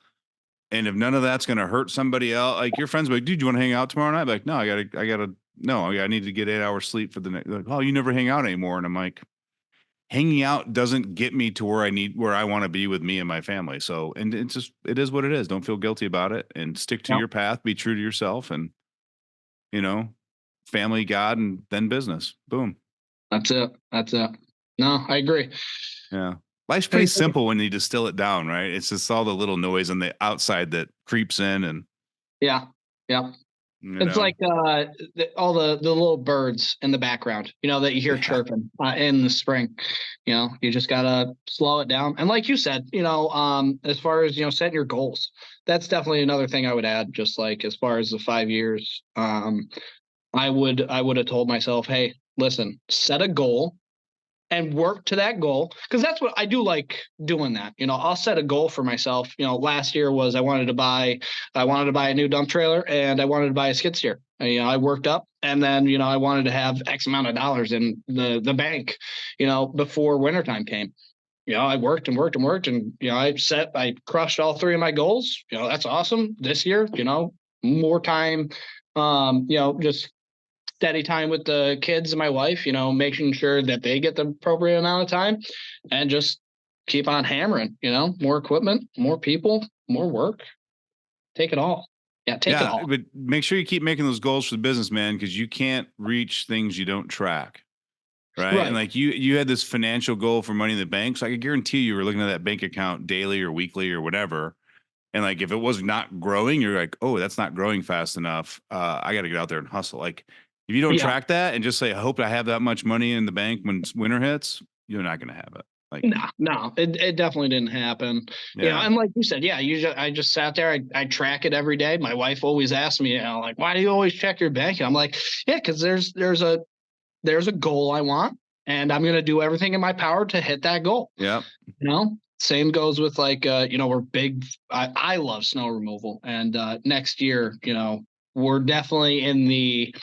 And if none of that's going to hurt somebody else, like your friends be like, dude, you want to hang out tomorrow night? Be like, no, I need to get 8 hours sleep for the next. Like, oh, you never hang out anymore. And I'm like, hanging out doesn't get me to where I want to be with me and my family. So, and it is what it is. Don't feel guilty about it, and stick to Yep. your path, be true to yourself, and, you know, family, God, and then business. Boom. That's it. That's it. No, I agree. Yeah. Life's pretty simple when you distill it down, right? It's just all the little noise on the outside that creeps in, and Yeah. Yeah. It's like all the little birds in the background, you know, that you hear chirping in the spring. You know, you just gotta slow it down. And like you said, you know, as far as, you know, setting your goals, that's definitely another thing I would add. Just like as far as the 5 years, I would have told myself, hey, listen, set a goal and work to that goal, because that's what I do like doing. That, you know, I'll set a goal for myself. You know, last year was I wanted to buy a new dump trailer, and I wanted to buy a skid steer. And, you know, I worked up, and then, you know, I wanted to have X amount of dollars in the bank, you know, before wintertime came. You know, I worked and worked and worked, and, you know, I crushed all 3 of my goals. You know, that's awesome. This year, you know, more time, you know, just steady time with the kids and my wife, you know, making sure that they get the appropriate amount of time, and just keep on hammering, you know, more equipment, more people, more work. Take it all. Yeah, take it all. But make sure you keep making those goals for the business, man, because you can't reach things you don't track. Right. And like you had this financial goal for money in the bank. So I can guarantee you were looking at that bank account daily or weekly or whatever. And like, if it was not growing, you're like, oh, that's not growing fast enough. I got to get out there and hustle. Like, if you don't track that and just say, I hope I have that much money in the bank when winter hits, you're not going to have it. Like, no, it definitely didn't happen. Yeah. You know, and like you said, yeah, I just sat there. I track it every day. My wife always asks me, you know, like, why do you always check your bank? And I'm like, yeah, because there's a goal I want, and I'm going to do everything in my power to hit that goal. Yeah. You know, same goes with like, you know, we're big. I love snow removal, and next year, you know, we're definitely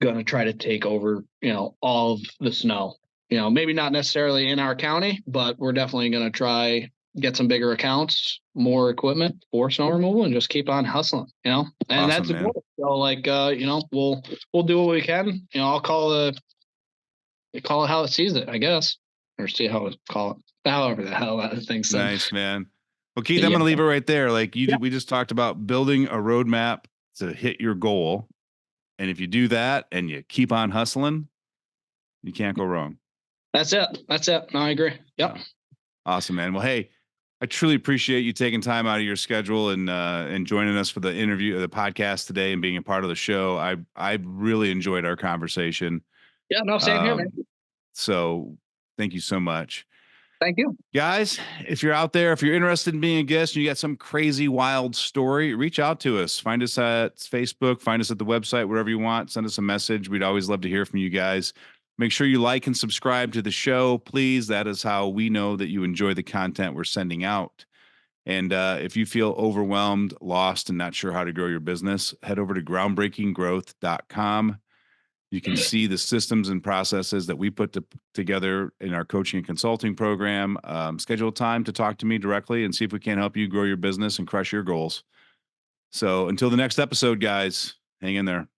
going to try to take over, you know, all of the snow. You know, maybe not necessarily in our county, but we're definitely going to try get some bigger accounts, more equipment for snow removal, and just keep on hustling. You know, and Awesome, that's the goal. So like, you know, we'll do what we can. You know, I'll call it how it sees it, I guess, or see how it call it, however the hell that thing said. Nice, man. Well, Keith, I'm going to leave it right there. Like we just talked about building a roadmap to hit your goal. And if you do that and you keep on hustling, you can't go wrong. That's it. No, I agree. Yep. Awesome, man. Well, hey, I truly appreciate you taking time out of your schedule and joining us for the interview, the podcast today, and being a part of the show. I really enjoyed our conversation. Yeah, no, same here, man. So thank you so much. Thank you. Guys, if you're out there, if you're interested in being a guest and you got some crazy, wild story, reach out to us. Find us at Facebook, find us at the website, wherever you want. Send us a message. We'd always love to hear from you guys. Make sure you like and subscribe to the show, please. That is how we know that you enjoy the content we're sending out. And if you feel overwhelmed, lost, and not sure how to grow your business, head over to groundbreakinggrowth.com. You can see the systems and processes that we put together in our coaching and consulting program. Schedule time to talk to me directly and see if we can help you grow your business and crush your goals. So until the next episode, guys, hang in there.